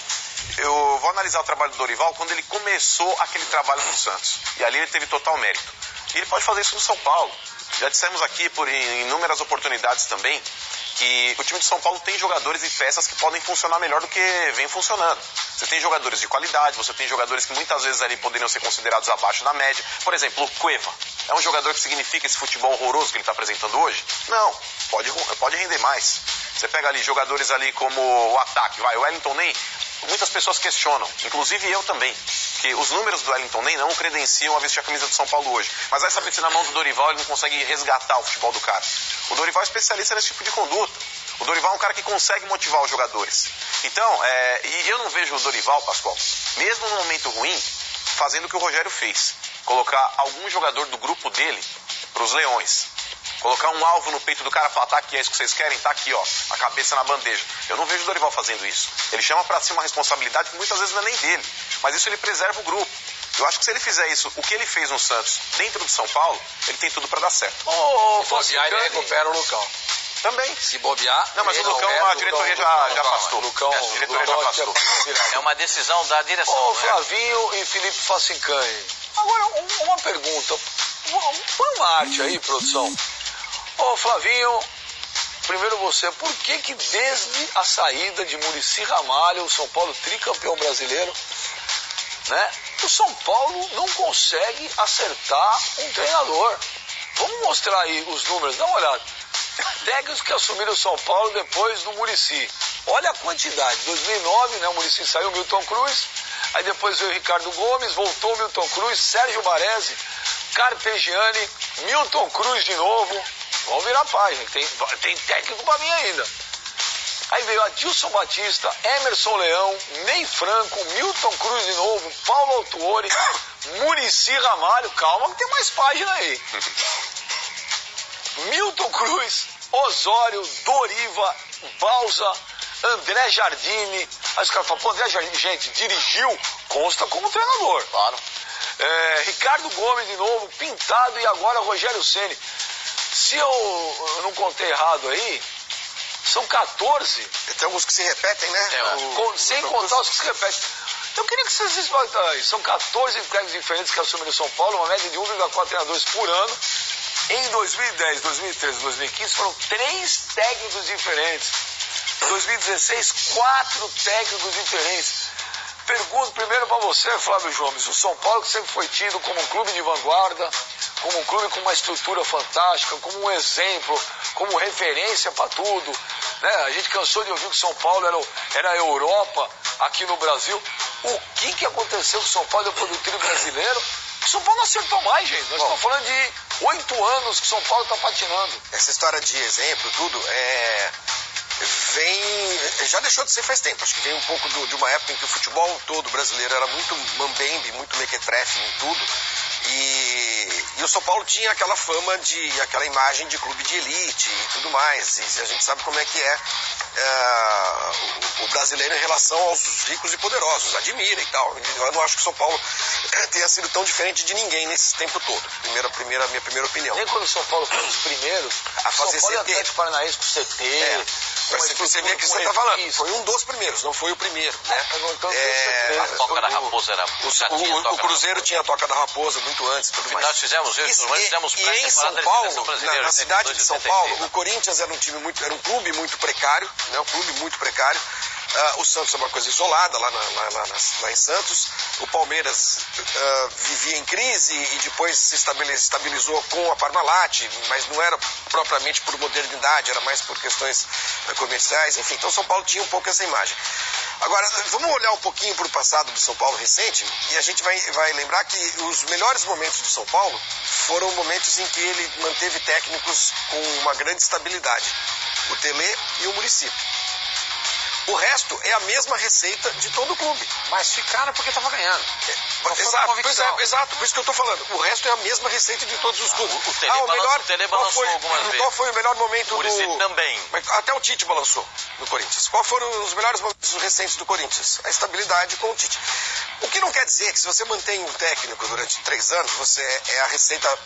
Eu vou analisar o trabalho do Dorival quando ele começou aquele trabalho no Santos, e ali ele teve total mérito, e ele pode fazer isso no São Paulo. Já dissemos aqui em inúmeras oportunidades também que o time de São Paulo tem jogadores e peças que podem funcionar melhor do que vem funcionando. Você tem jogadores de qualidade, você tem jogadores que muitas vezes ali poderiam ser considerados abaixo da média. Por exemplo, o Cueva. É um jogador que significa esse futebol horroroso que ele está apresentando hoje? Não, pode render mais. Você pega ali jogadores ali como o ataque, o Wellington Ney, muitas pessoas questionam, inclusive eu também, que os números do Wellington Ney não o credenciam a vestir a camisa do São Paulo hoje. Mas vai saber se na mão do Dorival ele não consegue resgatar o futebol do cara. O Dorival é especialista nesse tipo de conduta. O Dorival é um cara que consegue motivar os jogadores. Então, e eu não vejo o Dorival, Pascoal, mesmo no momento ruim, fazendo o que o Rogério fez. Colocar algum jogador do grupo dele para os Leões. Colocar um alvo no peito do cara e falar, tá aqui, é isso que vocês querem? Tá aqui, ó, a cabeça na bandeja. Eu não vejo o Dorival fazendo isso. Ele chama pra si uma responsabilidade que muitas vezes não é nem dele. Mas isso ele preserva o grupo. Eu acho que se ele fizer isso, o que ele fez no Santos, dentro de São Paulo, ele tem tudo pra dar certo. Se bobear, ele recupera o Lucão. Também. Se bobear... Não, mas o Lucão, a diretoria já afastou. A diretoria já afastou. É uma decisão da direção. Ô, Flavinho e Felipe Facincanha. Agora, uma pergunta. Põe uma arte aí, produção. Ô, Flavinho, primeiro você, por que desde a saída de Muricy Ramalho, o São Paulo tricampeão brasileiro, né, o São Paulo não consegue acertar um treinador? Vamos mostrar aí os números, dá uma olhada. Técnicos que assumiram o São Paulo depois do Muricy. Olha a quantidade. 2009, né, o Muricy saiu, Milton Cruz. Aí depois veio o Ricardo Gomes, voltou o Milton Cruz, Sérgio Baresi, Carpegiani, Milton Cruz de novo. Vamos virar a página, tem técnico pra mim ainda. Aí veio Adilson Batista, Emerson Leão, Ney Franco, Milton Cruz de novo, Paulo Autuori, Muricy Ramalho. Calma que tem mais página aí. Milton Cruz, Osório, Doriva, Balsa, André Jardine. Aí os caras falam, pô, André Jardine, gente, dirigiu, consta como treinador. Claro. Ricardo Gomes de novo, Pintado e agora Rogério Ceni. Se eu não contei errado aí, são 14. Tem alguns que se repetem, né? Sem contar os que se repetem. Eu queria que vocês explicassem aí. São 14 técnicos diferentes que assumiram São Paulo, uma média de 1,4 treinadores por ano. Em 2010, 2013, 2015 foram 3 técnicos diferentes. Em 2016, 4 técnicos diferentes. Pergunto primeiro para você, Flávio Gomes, o São Paulo que sempre foi tido como um clube de vanguarda, como um clube com uma estrutura fantástica, como um exemplo, como referência para tudo, né? A gente cansou de ouvir que o São Paulo era a Europa aqui no Brasil. O que aconteceu com o São Paulo depois do trio brasileiro? O São Paulo não acertou mais, gente. Nós estamos falando de 8 anos que o São Paulo está patinando. Essa história de exemplo, tudo, já deixou de ser faz tempo. Acho que vem um pouco de uma época em que o futebol todo brasileiro era muito mambembe, muito mequetrefe em tudo. E o São Paulo tinha aquela fama aquela imagem de clube de elite e tudo mais. E a gente sabe como é que o brasileiro em relação aos ricos e poderosos, admira e tal. Eu não acho que o São Paulo tenha sido tão diferente de ninguém nesse tempo todo. Minha primeira opinião. Nem quando o São Paulo foi um dos primeiros a fazer São Paulo CT. Atlético Paranaense com CT. Você vê que você está falando. Foi um dos primeiros, não foi o primeiro, né? A Toca da Raposa era... O Cruzeiro tinha a Toca da Raposa muito antes e tudo mais. Nós fizemos isso, nós fizemos e em São Paulo, na cidade de São Paulo, o Corinthians era um clube muito precário, né? Um clube muito precário. O Santos é uma coisa isolada lá em Santos. O Palmeiras vivia em crise e depois se estabilizou com a Parmalat, mas não era propriamente por modernidade, era mais por questões comerciais, enfim. Então São Paulo tinha um pouco essa imagem. Agora, vamos olhar um pouquinho para o passado do São Paulo recente e a gente vai lembrar que os melhores momentos do São Paulo foram momentos em que ele manteve técnicos com uma grande estabilidade. O Tele e o Muricy. O resto é a mesma receita de todo o clube. Mas ficaram porque estava ganhando. Exato, por isso que eu estou falando. O resto é a mesma receita de todos os clubes. O Tele balançou algumas vezes. Qual foi o melhor momento do... também. Até o Tite balançou no Corinthians. Qual foram os melhores momentos recentes do Corinthians? A estabilidade com o Tite. O que não quer dizer que se você mantém um técnico durante 3 anos, você é a receita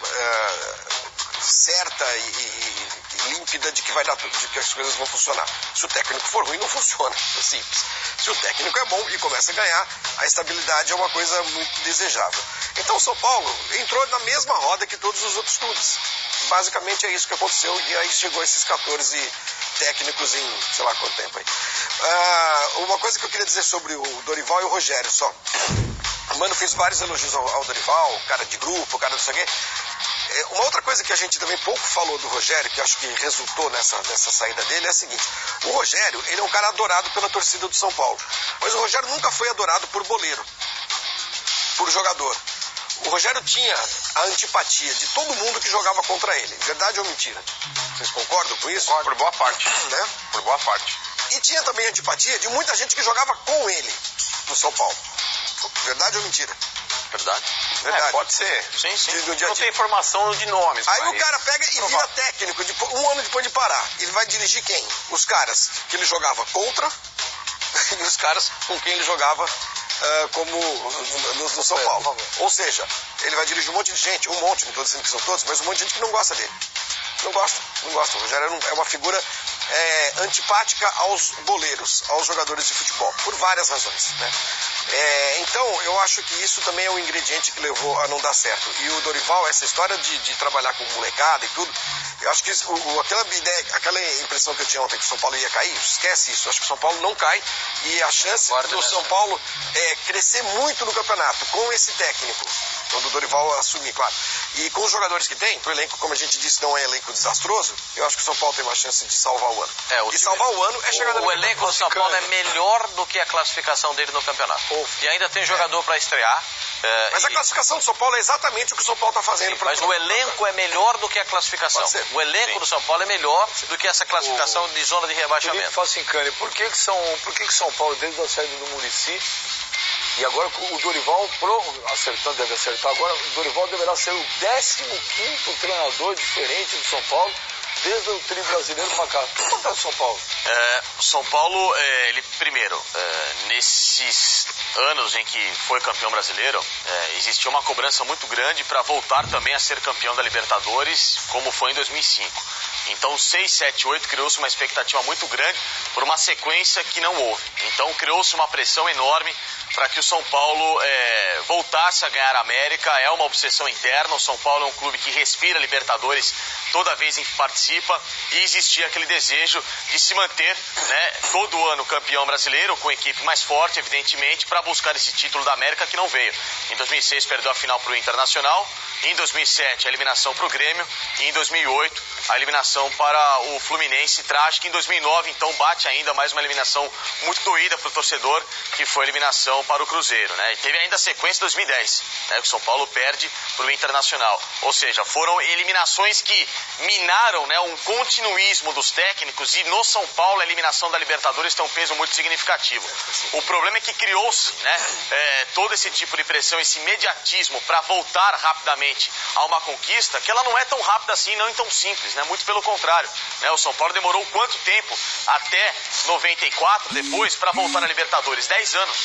certa e límpida de que as coisas vão funcionar. Se o técnico for ruim, não funciona. É simples. Se o técnico é bom e começa a ganhar, a estabilidade é uma coisa muito desejável. Então o São Paulo entrou na mesma roda que todos os outros clubes. Basicamente é isso que aconteceu e aí chegou esses 14 técnicos em sei lá quanto tempo aí. Uma coisa que eu queria dizer sobre o Dorival e o Rogério só. Mano, fiz vários elogios ao Dorival, cara de grupo, cara não sei o quê. Uma outra coisa que a gente também pouco falou do Rogério, que acho que resultou nessa saída dele, é a seguinte. O Rogério, ele é um cara adorado pela torcida do São Paulo. Mas o Rogério nunca foi adorado por boleiro, por jogador. O Rogério tinha a antipatia de todo mundo que jogava contra ele. Verdade ou mentira? Vocês concordam com isso? Por boa parte. Né? Por boa parte. E tinha também a antipatia de muita gente que jogava com ele no São Paulo. Verdade ou mentira? Verdade. Verdade. Pode ser. Sim, sim. Não tem informação de nomes. Aí o cara pega e vira técnico, um ano depois de parar. Ele vai dirigir quem? Os caras que ele jogava contra e os caras com quem ele jogava no São Paulo. Ou seja, ele vai dirigir um monte de gente, não estou dizendo que são todos, mas um monte de gente que não gosta dele. Não gosta. O Rogério é uma figura antipática aos boleiros, aos jogadores de futebol, por várias razões, né? Então, eu acho que isso também é um ingrediente que levou a não dar certo. E o Dorival, essa história de trabalhar com molecada e tudo, eu acho que aquela impressão que eu tinha ontem que o São Paulo ia cair, esquece isso. Eu acho que o São Paulo não cai e a chance do São Paulo crescer muito no campeonato com esse técnico, quando o Dorival assumir, claro. E com os jogadores que tem, o elenco, como a gente disse, não é elenco desastroso, eu acho que o São Paulo tem uma chance de salvar o ano. E salvar o ano é chegar na O elenco do São Paulo é melhor do que a classificação dele no campeonato. E ainda tem jogador para estrear. Mas a classificação do São Paulo é exatamente o que o São Paulo está fazendo. Mas o elenco é melhor do que a classificação. O elenco do São Paulo é melhor do que essa classificação de zona de rebaixamento. Facincani, por que São Paulo, desde a saída do Muricy, e agora o Dorival, deve acertar agora, o Dorival deverá ser o 15º treinador diferente do São Paulo, desde o tri brasileiro para cá. O que acontece com o São Paulo? O São Paulo, ele primeiro, nesses anos em que foi campeão brasileiro, existia uma cobrança muito grande para voltar também a ser campeão da Libertadores, como foi em 2005. Então, 6, 7, 8 criou-se uma expectativa muito grande por uma sequência que não houve. Então, criou-se uma pressão enorme para que o São Paulo voltasse a ganhar a América. É uma obsessão interna. O São Paulo é um clube que respira Libertadores toda vez em que participa, e existia aquele desejo de se manter, né, todo ano campeão brasileiro, com equipe mais forte, evidentemente, para buscar esse título da América que não veio. Em 2006 perdeu a final para o Internacional, em 2007 a eliminação para o Grêmio, e em 2008 a eliminação para o Fluminense, trágica. Em 2009 então bate ainda mais uma eliminação muito doída para o torcedor, que foi a eliminação para o Cruzeiro, né? E teve ainda a sequência em 2010, né, que o São Paulo perde para o Internacional. Ou seja, foram eliminações que minaram, né, um continuismo dos técnicos, e no São Paulo a eliminação da Libertadores tem um peso muito significativo. O problema é que criou-se, né, todo esse tipo de pressão, esse imediatismo para voltar rapidamente a uma conquista, que ela não é tão rápida assim, não é tão simples, né? Muito pelo contrário, né? O São Paulo demorou quanto tempo, até 94 depois, para voltar a Libertadores? 10 anos.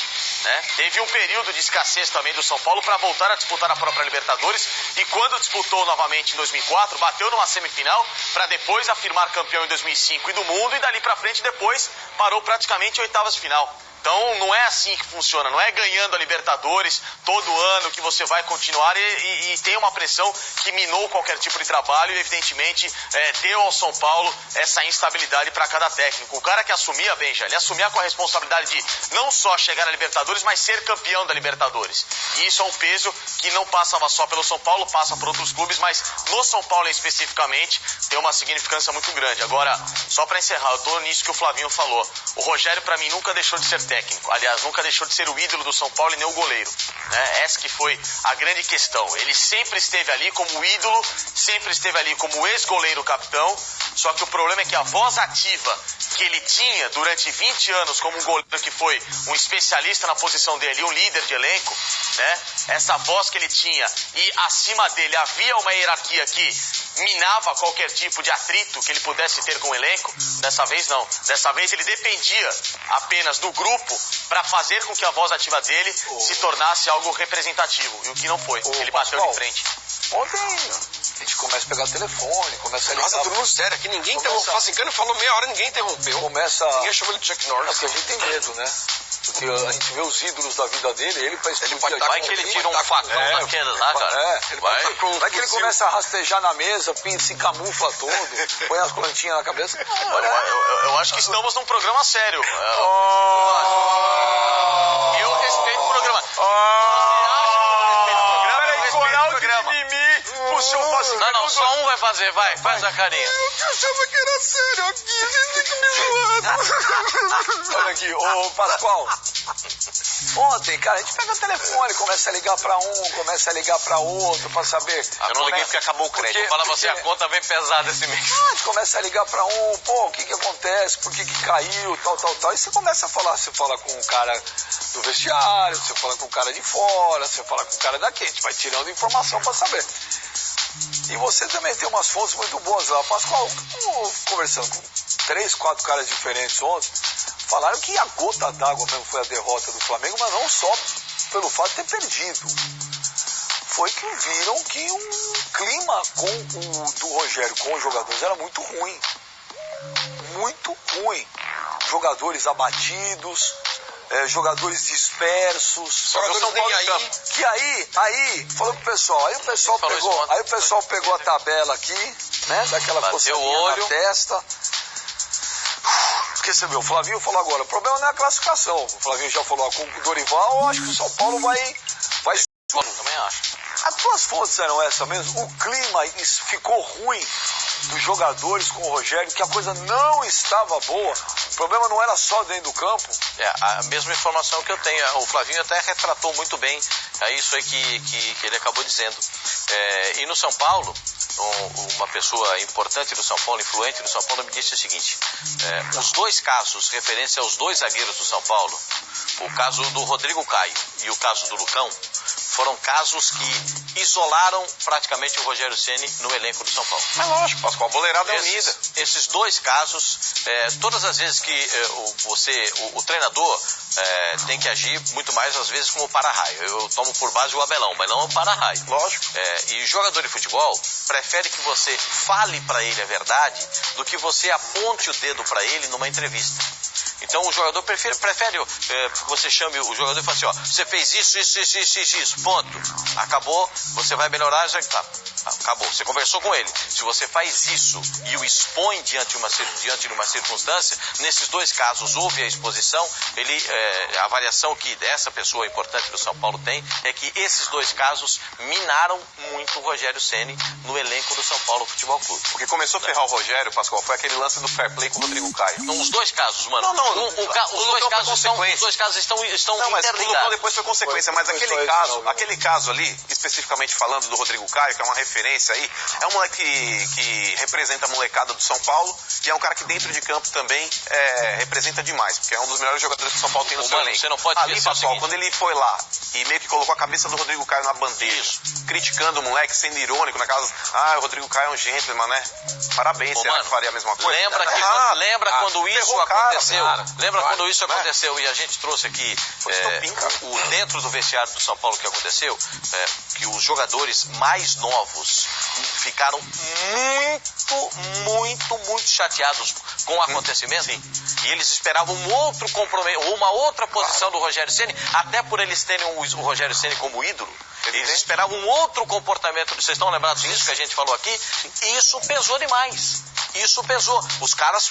Né? Teve um período de escassez também do São Paulo para voltar a disputar a própria Libertadores, e quando disputou novamente em 2004, bateu numa semifinal para depois afirmar campeão em 2005 e do mundo, e dali para frente depois parou praticamente em oitavas de final. Então não é assim que funciona, não é ganhando a Libertadores todo ano que você vai continuar, e tem uma pressão que minou qualquer tipo de trabalho, e evidentemente deu ao São Paulo essa instabilidade para cada técnico. O cara que assumia, Benja, ele assumia com a responsabilidade de não só chegar à Libertadores, mas ser campeão da Libertadores. E isso é um peso que não passava só pelo São Paulo, passa por outros clubes, mas no São Paulo especificamente tem uma significância muito grande. Agora, só para encerrar, eu tô nisso que o Flavinho falou. O Rogério, para mim, nunca deixou de ser técnico. Aliás, nunca deixou de ser o ídolo do São Paulo e nem o goleiro, né? Essa que foi a grande questão. Ele sempre esteve ali como ídolo, sempre esteve ali como ex-goleiro capitão, só que o problema é que a voz ativa que ele tinha durante 20 anos como um goleiro que foi um especialista na posição dele, um líder de elenco, né? Essa voz que ele tinha, e acima dele havia uma hierarquia que minava qualquer tipo de atrito que ele pudesse ter com o elenco. Dessa vez não. Dessa vez ele dependia apenas do grupo para fazer com que a voz ativa dele se tornasse algo representativo, e o que não foi. Ele bateu de frente. Ontem gente começa a pegar o telefone, começa a ligar. Nossa, todo mundo sério, aqui ninguém interrompeu. O Facincano falou meia hora, ninguém interrompeu. Ninguém chamou ele de Chuck Norris. Porque a gente tem medo, né? Porque a gente vê os ídolos da vida dele, ele vai explodir. Vai que ele tira um facão daqueles lá, cara. Vai que ele começa a rastejar na mesa, se camufla todo, põe as plantinhas na cabeça. Eu acho que estamos num programa sério. Eu respeito o programa. Peraí, coral de mimimi, puxou o Facincano. Não, só um vai fazer, vai, faz a carinha. Eu achava que era sério aqui, vocês ficam me zoando. Olha aqui, ô Pascoal. Ontem, cara, a gente pega o telefone, começa a ligar pra um, começa a ligar pra outro, pra saber. Eu não liguei porque acabou o crédito. Fala você, a conta vem pesada esse mês. A gente começa a ligar pra um, pô, o que acontece, por que caiu, tal. E você começa a falar, você fala com o cara do vestiário, você fala com o cara de fora, você fala com o cara daqui, a gente vai tirando informação pra saber. E você também tem umas fontes muito boas lá. Pascoal, conversando com 3, 4 caras diferentes ontem, falaram que a gota d'água mesmo foi a derrota do Flamengo, mas não só pelo fato de ter perdido. Foi que viram que um clima do Rogério com os jogadores era muito ruim. Muito ruim. Jogadores abatidos, jogadores dispersos. Jogadores nem aí. Que aí, falou pro pessoal, aí o pessoal pegou a tabela aqui, né, daquela coçadinha na testa. Porque você viu, o Flavinho falou agora, o problema não é a classificação. O Flavinho já falou, com o Dorival, eu acho que o São Paulo vai... Também acho. As tuas fontes eram essas mesmo? O clima ficou ruim dos jogadores com o Rogério, que a coisa não estava boa. O problema não era só dentro do campo. A mesma informação que eu tenho. O Flavinho até retratou muito bem isso aí que ele acabou dizendo. E no São Paulo, uma pessoa importante do São Paulo, influente do São Paulo, me disse o seguinte: os dois casos, referência aos 2 zagueiros do São Paulo, o caso do Rodrigo Caio e o caso do Lucão, foram casos que isolaram praticamente o Rogério Ceni no elenco do São Paulo. É lógico, Pascoal, a boleirada é unida. Esses 2 casos, todas as vezes que o treinador tem que agir muito mais, às vezes, como para-raio. Eu tomo por base o Abelão. O Abelão é um para-raio. Lógico. E o jogador de futebol prefere que você fale para ele a verdade do que você aponte o dedo para ele numa entrevista. Então o jogador prefere que você chame o jogador e fale assim, ó, você fez isso, ponto. Acabou, você vai melhorar, já tá. Acabou, você conversou com ele. Se você faz isso e o expõe diante de uma circunstância, nesses 2 casos houve a exposição, a avaliação que essa pessoa importante do São Paulo tem é que esses 2 casos minaram muito o Rogério Ceni no elenco do São Paulo Futebol Clube. O que começou a ferrar o Rogério, Pascoal, foi aquele lance do fair play com o Rodrigo Caio. Então, os 2 casos, mano. Os dois casos estão não, mas interligados. O Lucão depois foi consequência, mas aquele caso ali, especificamente falando do Rodrigo Caio, que é uma referência aí, é um moleque que representa a molecada do São Paulo e é um cara que dentro de campo também representa demais, porque é um dos melhores jogadores que o São Paulo tem no seu elenco. Você não pode ali, Pascoal, quando ele foi lá e meio que colocou a cabeça do Rodrigo Caio na bandeja, criticando o moleque, sendo irônico naquelas, o Rodrigo Caio é um gentleman, né? Parabéns, será que faria a mesma coisa? Lembra quando isso aconteceu? Lembra quando isso aconteceu e a gente trouxe aqui dentro do vestiário do São Paulo que aconteceu, que os jogadores mais novos ficaram muito chateados com o acontecimento. E eles esperavam um outro compromisso, uma outra posição do Rogério Ceni, até por eles terem o Rogério Ceni como ídolo. Eles esperavam um outro comportamento. Vocês estão lembrados disso que a gente falou aqui? E isso pesou demais. Isso pesou. Os caras...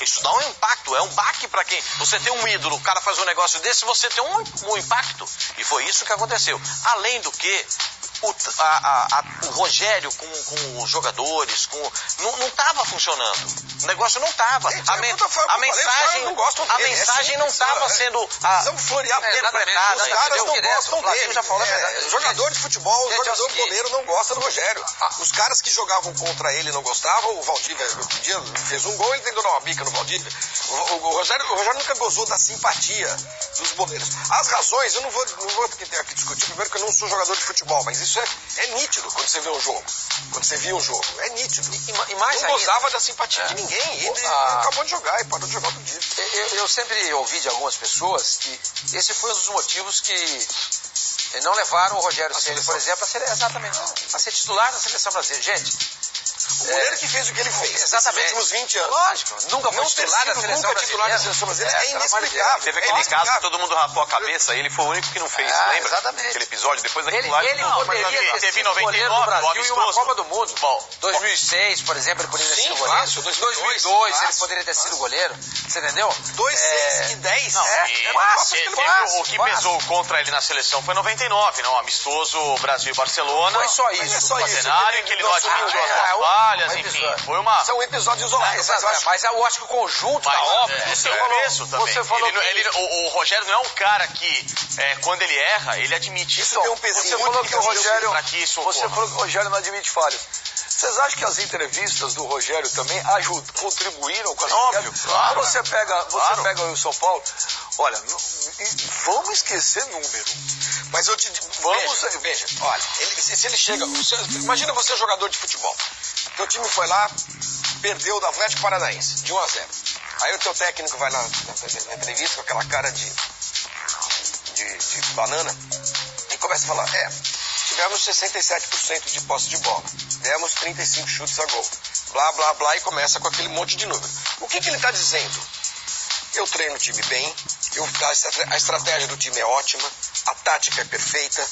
Isso dá um impacto, é um baque para quem... Você tem um ídolo, o cara faz um negócio desse, você tem um impacto. E foi isso que aconteceu. Além do que... O Rogério com os jogadores, não estava funcionando. O negócio não estava. A mensagem não estava sendo interpretada. Os caras não gostam dele. Jogador de futebol, jogador goleiro não gosta do Rogério. Os caras que jogavam contra ele não gostavam. O Valdívia outro dia fez um gol, ele tentou dar uma bica no Valdívia. O Rogério nunca gozou da simpatia dos goleiros. As razões, eu não vou aqui discutir, primeiro que eu não sou jogador de futebol, mas isso é nítido quando você vê um jogo. Quando você via um jogo. É nítido. E mais não gozava da simpatia de ninguém. Ele acabou de jogar e parou de jogar outro dia. Eu sempre ouvi de algumas pessoas que esse foi um dos motivos que Eles não levaram o Rogério Ceni, por exemplo, a ser titular da seleção brasileira. Gente, o goleiro que fez o que ele fez. Exatamente. Nos últimos 20 anos. Lógico. Nunca foi titular da seleção brasileira. É inexplicável. Teve aquele caso que todo mundo rapou a cabeça, ele foi o único que não fez, lembra? Exatamente. Aquele episódio, depois daquilo lá. Ele poderia ter sido goleiro do Brasil em uma Copa do Mundo. Bom, 2006, por exemplo, ele poderia ter sido goleiro. Fácil, 2002, ele poderia ter sido goleiro. Você entendeu? 2, 6 e 10. O que pesou contra ele na seleção foi 99, não? Amistoso Brasil-Barcelona. Foi só isso. Foi cenário em que ele não admitiu as falhas, enfim. Foi uma... São episódios isolados. Mas eu acho que o conjunto da obra... Você falou o Rogério não é um cara que, quando ele erra, ele admite isso. Você falou que o Rogério não admite falhas. Vocês acham que as entrevistas do Rogério também contribuíram com a Óbvio, claro. Quando você pega o São Paulo, olha, vamos esquecer número. Mas eu te veja, olha, se ele chega, imagina você jogador de futebol. Teu time foi lá, perdeu do Atlético Paranaense, de 1-0. Aí o teu técnico vai na entrevista com aquela cara de banana e começa a falar, tivemos 67% de posse de bola, demos 35 chutes a gol, blá, blá, blá, e começa com aquele monte de número. O que ele está dizendo? Eu treino o time bem, a estratégia do time é ótima, a tática é perfeita,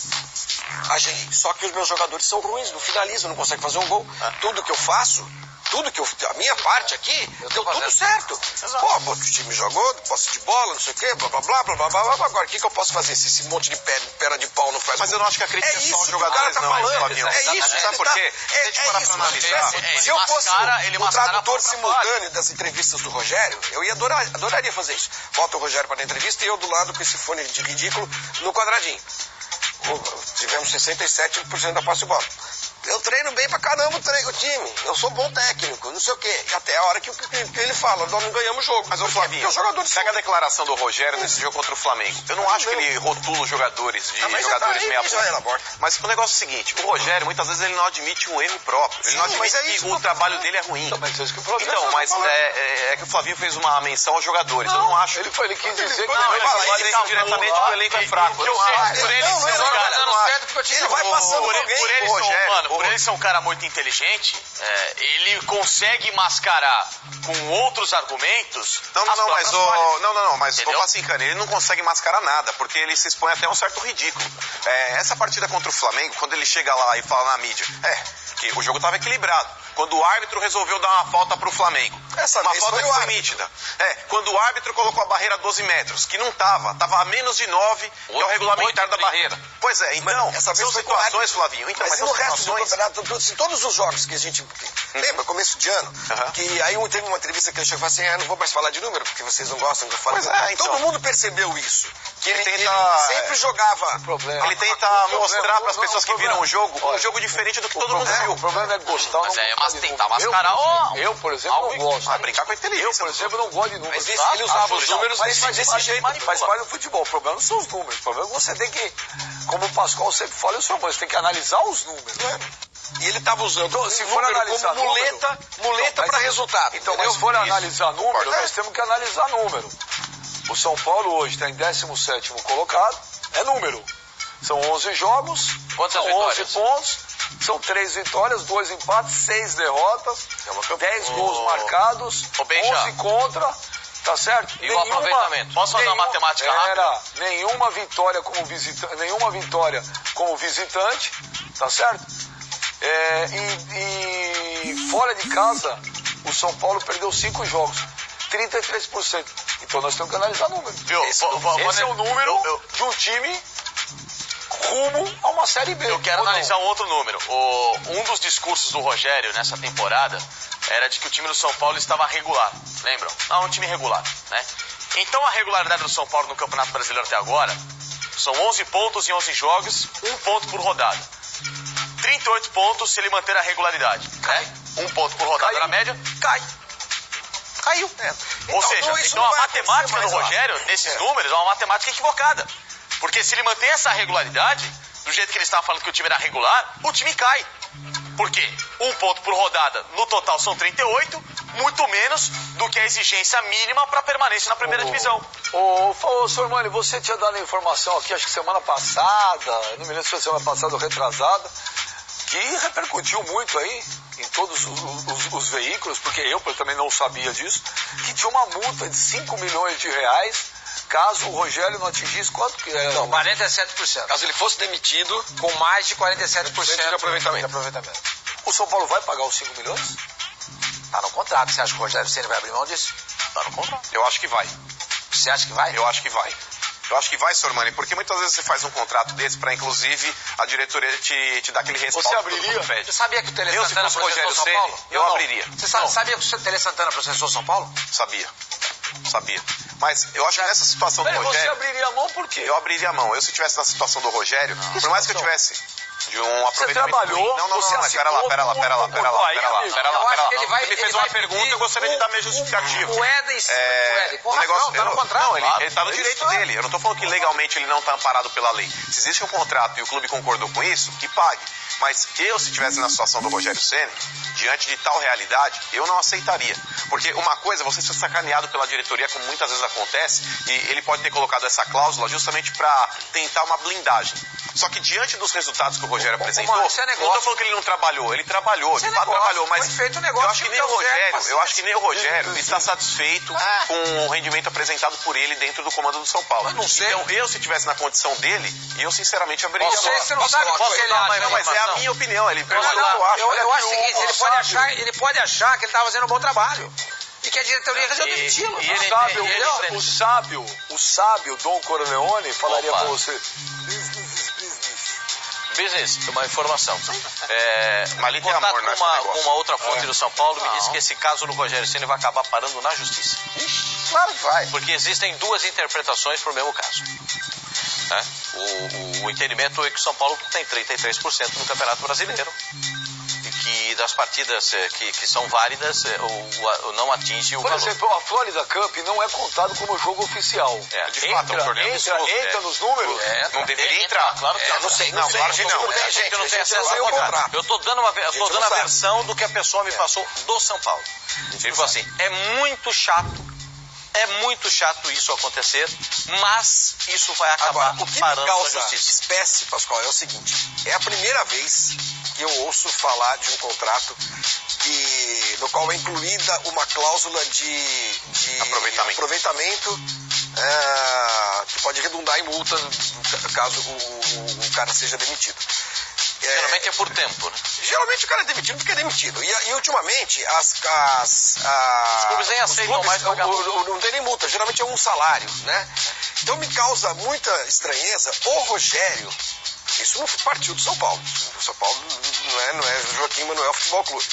só que os meus jogadores são ruins, não finalizam, não conseguem fazer um gol. Tudo que eu faço, a minha parte aqui, deu tudo certo. Pô, o time jogou, posse de bola, não sei o quê, blá, blá, blá, blá, blá, blá, blá. Agora, o que eu posso fazer se esse monte de perna de pau não faz? Mas eu não acho que a crítica é só os jogadores, não, Flavinho. É isso, sabe por quê? Se eu fosse o tradutor simultâneo das entrevistas do Rogério, eu adoraria fazer isso. Bota o Rogério para a entrevista e eu do lado com esse fone de ridículo no quadradinho. Tivemos 67% da posse de bola. Eu treino bem pra caramba o time. Eu sou bom técnico, não sei o quê. E até a hora que ele fala, nós não ganhamos o jogo. Mas o Flavinho, pega a declaração do Rogério nesse jogo contra o Flamengo. Eu não acho que ele rotula os jogadores de jogadores meia boca. Mas o negócio é o seguinte, o Rogério, muitas vezes, ele não admite um erro próprio. Ele não admite que o trabalho dele é ruim. Então, mas é que o Flavinho fez uma menção aos jogadores. Eu não acho. Ele quis dizer que ele fala diretamente que o elenco é fraco. Ele vai passando por alguém, Rogério. Por ele ser um cara muito inteligente, ele consegue mascarar com outros argumentos. Mas o Facincani, ele não consegue mascarar nada, porque ele se expõe até a um certo ridículo. Essa partida contra o Flamengo, quando ele chega lá e fala na mídia, que o jogo estava equilibrado. Quando o árbitro resolveu dar uma falta pro Flamengo. Uma falta que foi nítida. Quando o árbitro colocou a barreira a 12 metros, que não tava a menos de 9, que é o regulamentar da barreira. Pois é, então, são situações, Flavinho. Então, mas no resto do campeonato, todos os jogos que a gente... Lembra, começo de ano, que aí teve uma entrevista que ele chegou e falou assim, não vou mais falar de número, porque vocês não gostam que eu fale. Todo mundo percebeu isso. Que ele sempre jogava. Ele tenta mostrar para as pessoas que viram o jogo, um jogo diferente do que todo mundo viu. O problema é gostar. Mas tentar mascarar eu, por exemplo, não gosto. Vai brincar com a inteligência. Eu, por exemplo, não gosto de números. Mas ele usava os números desse jeito. Faz parte do futebol. O problema não são os números. O problema é que você tem que, como o Pascoal sempre fala, você tem que analisar os números. E ele estava usando então, se for analisar como muleta para resultado. Então, mas se for analisar número, nós temos que analisar número. O São Paulo hoje está em 17º colocado. É número. São 11 jogos. Quantas são 11 pontos. São 3 vitórias, 2 empates, 6 derrotas, 10 gols marcados, 11 contra, tá certo? E o aproveitamento? Posso fazer uma matemática rápida? Nenhuma vitória como visitante, tá certo? E fora de casa, o São Paulo perdeu 5 jogos, 33%. Então nós temos que analisar números. Esse é o número de um time rumo a uma Série B. Eu quero analisar um outro número. Um dos discursos do Rogério nessa temporada era de que o time do São Paulo estava regular. Lembram? Não, um time regular, né? Então a regularidade do São Paulo no Campeonato Brasileiro até agora são 11 pontos em 11 jogos, 1 ponto por rodada. 38 pontos se ele manter a regularidade, né? 1 ponto por rodada na média, caiu. Ou seja, então a matemática do Rogério, nesses números, é uma matemática equivocada. Porque se ele mantém essa regularidade, do jeito que ele estava falando que o time era regular, o time cai. Porque 1 ponto por rodada, no total são 38, muito menos do que a exigência mínima para permanência na primeira divisão. Ô, senhor Mani, você tinha dado a informação aqui, acho que semana passada, não me lembro se foi semana passada ou retrasada, que repercutiu muito aí em todos os veículos, porque eu também não sabia disso, que tinha uma multa de 5 milhões de reais caso o Rogério não atingisse quanto que era? Não, 47%. Caso ele fosse demitido com mais de 47% de aproveitamento. O São Paulo vai pagar os 5 milhões? Tá no contrato. Você acha que o Rogério Ceni vai abrir mão disso? Tá no contrato. Eu acho que vai. Você acha que vai? Eu acho que vai. Eu acho que vai, senhor Mani, porque muitas vezes você faz um contrato desse para, inclusive, a diretoria te dar aquele respaldo. Você abriria? Você sabia que o Tele Santana se fosse Rogério São Paulo? Ceni, eu abriria. Você sabia que o Tele Santana processou São Paulo? Sabia. Mas eu acho que nessa situação do Rogério... Você abriria a mão por quê? Eu abriria a mão. Eu, se estivesse na situação do Rogério, por mais que eu tivesse de um aproveitamento... Você trabalhou... Não, mas pera lá. Você me fez uma pergunta, eu gostaria de dar minha justificativa. O Éden, com razão, tá no contrato. Não, ele tá no direito dele. Eu não tô falando que legalmente ele não tá amparado pela lei. Se existe um contrato e o clube concordou com isso, que pague. Mas eu, se estivesse na situação do Rogério Ceni, diante de tal realidade, eu não aceitaria. Porque uma coisa é você ser sacaneado pela diretoria, como muitas vezes acontece, e ele pode ter colocado essa cláusula justamente para tentar uma blindagem. Só que diante dos resultados que o Rogério apresentou, não estou falando que ele não trabalhou, ele trabalhou, de fato trabalhou, mas eu acho que nem o Rogério está satisfeito com o rendimento apresentado por ele dentro do comando do São Paulo. Então, eu, se estivesse na condição dele, eu sinceramente abriria a mão. Você não sabe o que ele acha. Não, mas é a minha opinião. Ele eu acho o seguinte, ele pode achar que ele está fazendo um bom trabalho. E que a diretoria resolveu demiti-lo. O sábio Dom Corleone falaria com você. Business, uma informação. Mas ali tem contato amor, com uma outra fonte do São Paulo me disse que esse caso do Rogério Ceni vai acabar parando na justiça. Claro que vai. Porque existem duas interpretações para o mesmo caso. Né? O entendimento é que o São Paulo tem 33% no Campeonato Brasileiro. E que das partidas que são válidas, não atinge o valor. Por exemplo, a Florida Cup não é contado como jogo oficial. De fato, é um torneio entra nos números? Não deveria entrar. Claro que não sei. Claro que não. Eu não tenho acesso ao contrato. Eu estou dando a versão do que a pessoa me passou do São Paulo. Ele falou assim, é muito chato isso acontecer, mas isso vai acabar o que parando me causa na justiça. espécie, Pascoal, é o seguinte, é a primeira vez que eu ouço falar de um contrato no qual é incluída uma cláusula de aproveitamento que pode redundar em multa caso o cara seja demitido. Geralmente é por tempo, né? Geralmente o cara é demitido porque é demitido. E ultimamente os clubes nem aceitam mais pagar multa. Não tem nem multa, geralmente é um salário, né? Então me causa muita estranheza o Rogério. Isso não partiu do São Paulo. O São Paulo não é Joaquim Manuel Futebol Clube,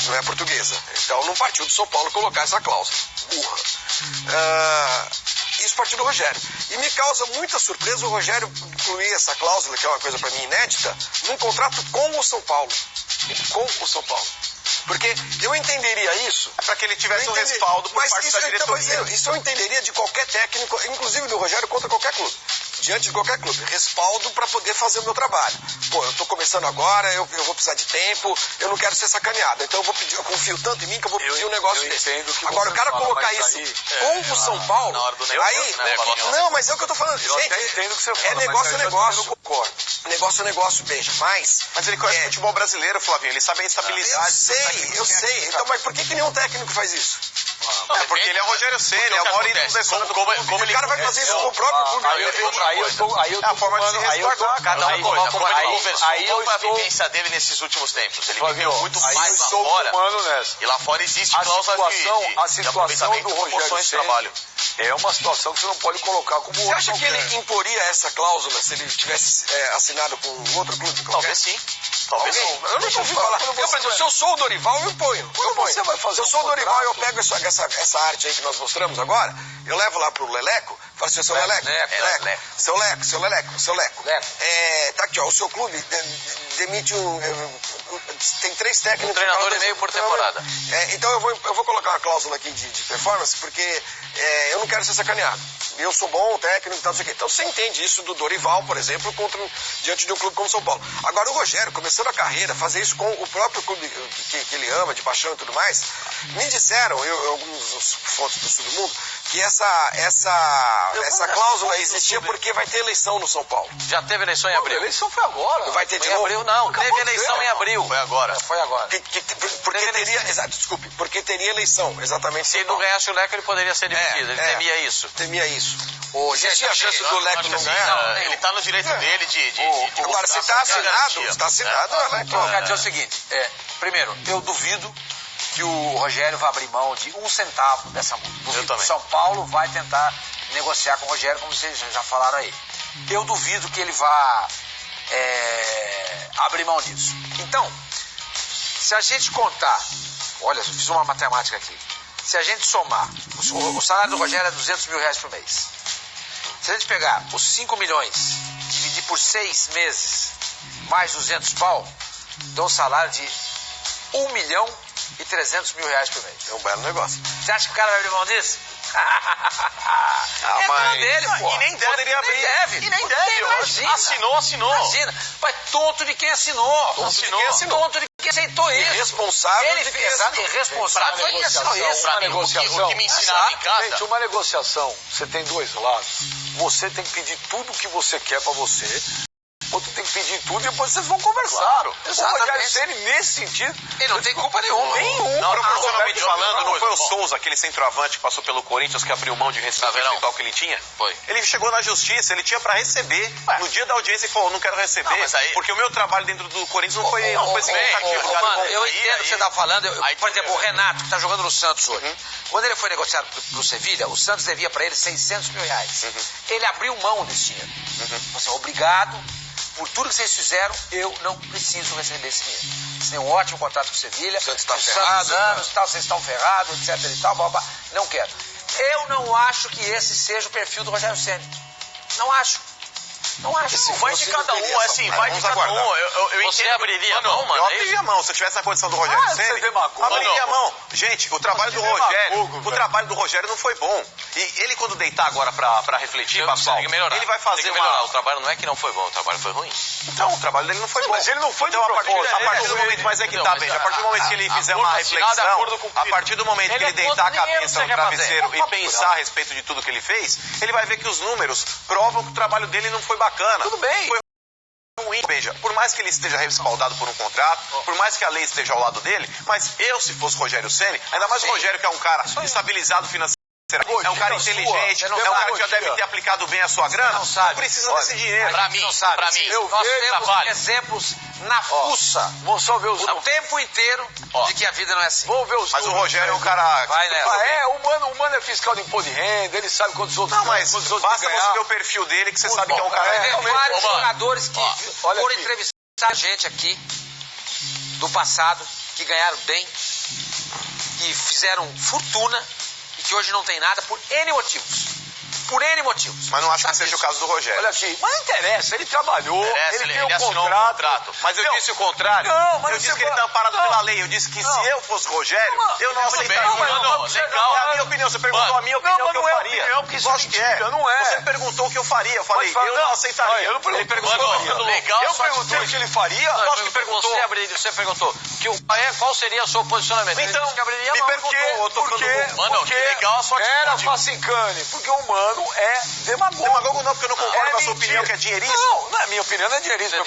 não é Portuguesa. Então não partiu do São Paulo colocar essa cláusula. Burra. Isso partiu do Rogério. E me causa muita surpresa o Rogério incluir essa cláusula, que é uma coisa para mim inédita, num contrato com o São Paulo. Porque eu entenderia isso... Para que ele tivesse um respaldo por parte da diretoria. Isso eu entenderia de qualquer técnico, inclusive do Rogério, contra qualquer clube. Diante de qualquer clube. Respaldo para poder fazer o meu trabalho. Pô, eu tô começando agora, eu vou precisar de tempo, eu não quero ser sacaneado. Então eu confio tanto em mim que eu vou pedir um negócio desse. Agora, o cara colocar isso com o São Paulo, não, mas é o que eu tô falando. Gente, é negócio. Negócio, veja. Mas ele conhece futebol brasileiro, Flavinho. Ele sabe a instabilidade. Eu sei. Então, mas por que nenhum técnico faz isso? Porque ele é o Rogério Ceni, é o maior ídolo da história do clube. O cara vai fazer isso com o próprio clube. É a forma de se resguardar. Cada um conversou com a vivência dele nesses últimos tempos. Ele viveu muito mais lá fora. E lá fora existe cláusula de aproveitamento por porções de trabalho. É uma situação que você não pode colocar como... Você acha que ele imporia essa cláusula se ele tivesse assinado com um outro clube? Talvez sim. Talvez não. Eu não ouvi falar. Por exemplo, se eu sou o Dorival, eu imponho. Se eu sou o Dorival, eu pego essa arte aí que nós mostramos agora, eu levo lá pro Leleco, falo assim, seu Leleco. Tá aqui, ó, o seu clube demite tem 3 técnicos... Um treinador e meio por temporada. Então eu vou colocar uma cláusula aqui de performance, porque eu não quero ser sacaneado. Eu sou bom técnico e tal, não sei o quê. Então você entende isso do Dorival, por exemplo, diante de um clube como o São Paulo. Agora o Rogério começar começando a carreira, fazer isso com o próprio clube que ele ama, de paixão e tudo mais. Me disseram, alguns fontes do sul do mundo, que essa cláusula existia porque vai ter eleição no São Paulo. Já teve eleição em abril. A eleição foi agora. Vai ter de Em novo? abril não, teve eleição em abril. Foi agora. Foi agora. Porque teria, exato, desculpe, porque teria eleição, exatamente. Se ele não ganhasse o Leco, ele poderia ser demitido. Ele temia isso. Temia isso. Existia a chance do Leco não ganhar? Ele tá no direito dele de agora, se está assinado, Quero dizer o seguinte, primeiro, eu duvido que o Rogério vai abrir mão de 1 centavo dessa multa. Eu também. São Paulo vai tentar negociar com o Rogério, como vocês já falaram aí. Eu duvido que ele vá abrir mão disso. Então, se a gente contar, olha, eu fiz uma matemática aqui. Se a gente somar, o salário do Rogério é 200 mil reais por mês. Se a gente pegar os 5 milhões, dividir por 6 meses, mais 200 pau, dá um salário de 1 milhão e 300 mil reais por mês. É um belo negócio. Você acha que o cara vai abrir mão disso? Mas... dele, pô. E nem deve. Poderia abrir. E nem deve. Imagina. Assinou. Imagina. Mas tonto de quem assinou. Tonto de quem aceitou isso. Irresponsável Ele de quem fez assinou. irresponsável de quem assinou isso. Uma negociação. O que me ensinaram em casa... Gente, uma negociação, você tem dois lados. Você tem que pedir tudo o que você quer pra você. Outro tem que pedir tudo e depois vocês vão conversar. Claro, o Rogério Ceni, nesse sentido... Ele não tem culpa nenhuma. Não, proporcionalmente falando, não foi o Souza, aquele centroavante que passou pelo Corinthians, que abriu mão de receber o percentual que ele tinha? Foi. Ele chegou na justiça, ele tinha pra receber. No dia da audiência ele falou, não quero receber, porque o meu trabalho dentro do Corinthians não foi significativo. Mano, eu entendo o que você tá falando. Por exemplo, o Renato, que tá jogando no Santos hoje. Quando ele foi negociado pro Sevilha, o Santos devia pra ele 600 mil reais. Ele abriu mão desse dinheiro. Você, obrigado. Por tudo que vocês fizeram, eu não preciso receber esse dinheiro. Vocês têm um ótimo contrato com o Sevilha. Santos está ferrado. Vocês estão ferrados, etc e tal, blá, blá. Não quero. Eu não acho que esse seja o perfil do Rogério Ceni. Não acho. Não acho. Vai de cada um, assim, vai de cada um. Você abriria a mão, mano? Eu abriria a mão, se eu estivesse na condição do Rogério Ceni, abriria a mão. Gente, o trabalho do Rogério não foi bom. E ele, quando deitar agora pra refletir, Pascoal, ele vai fazer uma... O trabalho não é que não foi bom, o trabalho foi ruim. Então, o trabalho dele não foi bom. Mas ele não foi então, a partir do momento, mas é que tá, veja, a partir do momento que ele fizer uma reflexão, a partir do momento que ele deitar a cabeça no travesseiro e pensar a respeito de tudo que ele fez, ele vai ver que os números provam que o trabalho dele não foi bacana. Tudo bem. Foi ruim. Veja, por mais que ele esteja respaldado por um contrato, por mais que a lei esteja ao lado dele, mas eu, se fosse Rogério Ceni, ainda mais o Rogério, que é um cara estabilizado financeiramente, é um cara inteligente, é um cara que já deve ter aplicado bem a sua grana, não precisa desse dinheiro. Pra mim, nós temos exemplos na fuça. Vamos só ver os o tempo inteiro de que a vida não é assim. Vamos ver os Mas o Rogério é um cara... Vai nela. O Mano é fiscal de imposto de renda, ele sabe quantos outros... Não, mas basta você ver o perfil dele que você sabe que é um cara... Tem vários jogadores que foram entrevistar a gente aqui do passado, que ganharam bem, que fizeram fortuna, e que hoje não tem nada por N motivos. Por N motivos. Mas não acho que seja o caso do Rogério. Olha aqui, mas não interessa, ele trabalhou, ele tem assinou um contrato. Mas eu disse o contrário. Não, mas eu disse que ele tá amparado pela lei. Eu disse que se eu fosse Rogério, eu não aceitaria. Legal. É a minha opinião. Você perguntou a minha opinião, o que eu faria. Lógico que é. Não é. Você me perguntou o que eu faria. Eu falei, eu não aceitaria. Eu não perguntei. Ele perguntou. Legal. Eu perguntei o que ele faria. Lógico que perguntou. Você perguntou qual seria o seu posicionamento. Então, me perguntou. Porque legal a sua atitude. era Facincani, porque o Mano é demagogo. Demagogo não, porque eu não concordo com a sua opinião, que é dinheirista. Não é minha opinião, não é dinheirista. Eu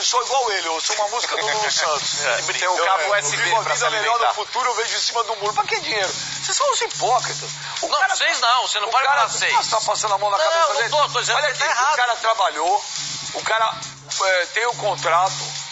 sou igual ele, eu sou uma música do Lulu Santos. Tem o cabo USB eu vivo a pra vida se melhor alimentar. no futuro, eu vejo em cima do muro. Pra que dinheiro? Vocês são os hipócritas. Você não pode falar vocês. Você tá passando a mão na cabeça dele? Não, tô dizendo Olha que aqui, tá errado. o cara trabalhou, o cara tem o contrato.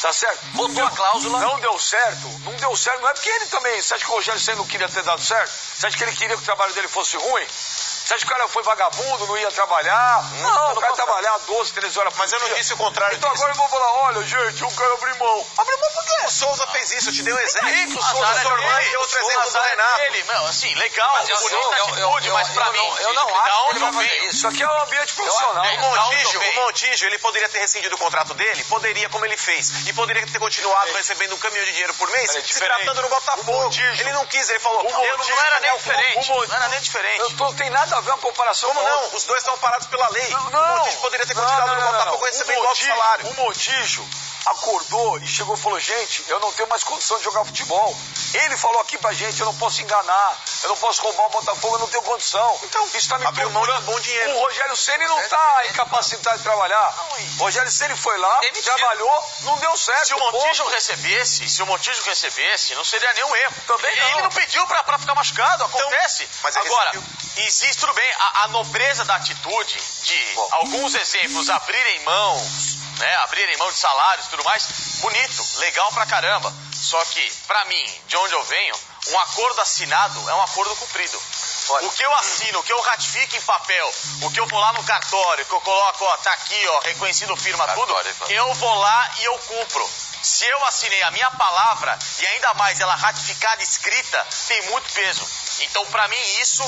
Tá certo? Botou a cláusula. Não deu certo. Não deu certo. Não é porque ele também... Você acha que o Rogério Ceni não queria ter dado certo? Você acha que ele queria que o trabalho dele fosse ruim? Você acha que o cara foi vagabundo, não ia trabalhar? Não, o cara ia trabalhar 12, 13 horas por Mas eu não dia. disse o contrário. Então agora eu vou falar, olha, gente, eu quero abrir mão. Abrir mão por quê? O Souza fez isso, eu te dei um exemplo. O Souza e outro exemplo do Renato. Assim, legal, atitude, mas pra mim, eu não acho que ele vai fazer veio? isso. Isso aqui é um ambiente profissional. O Montijo, ele poderia ter rescindido o contrato dele? Poderia, como ele fez. E poderia ter continuado recebendo um caminhão de dinheiro por mês, se tratando no Botafogo. Ele não quis, ele falou, eu não era nem diferente. Não era nem diferente. Não tem nada nada a ver uma comparação. Como não? Os dois estão parados pela lei. Não. O Montijo poderia ter continuado no Botafogo recebendo alto salário. O Montijo acordou e chegou e falou, gente, eu não tenho mais condição de jogar futebol. Ele falou aqui pra gente, eu não posso enganar, eu não posso roubar o Botafogo, eu não tenho condição. Então, isso tá me abriu mão de bom dinheiro. O Rogério Ceni não tá incapacitado de trabalhar. O Rogério Ceni foi lá, trabalhou, não deu certo. Se o Montijo recebesse, não seria nenhum erro. Também não. Ele não pediu pra ficar machucado, acontece. Então, mas agora, existe tudo bem, a nobreza da atitude de alguns exemplos abrirem mãos, né, abrirem mão de salários e tudo mais, bonito, legal pra caramba. Só que, pra mim, de onde eu venho, um acordo assinado é um acordo cumprido. O que eu assino, o que eu ratifico em papel, o que eu vou lá no cartório, que eu coloco, ó, tá aqui, ó, reconhecido firma, tudo, eu vou lá e eu cumpro. Se eu assinei a minha palavra e ainda mais ela ratificada, escrita, tem muito peso. Então, pra mim, isso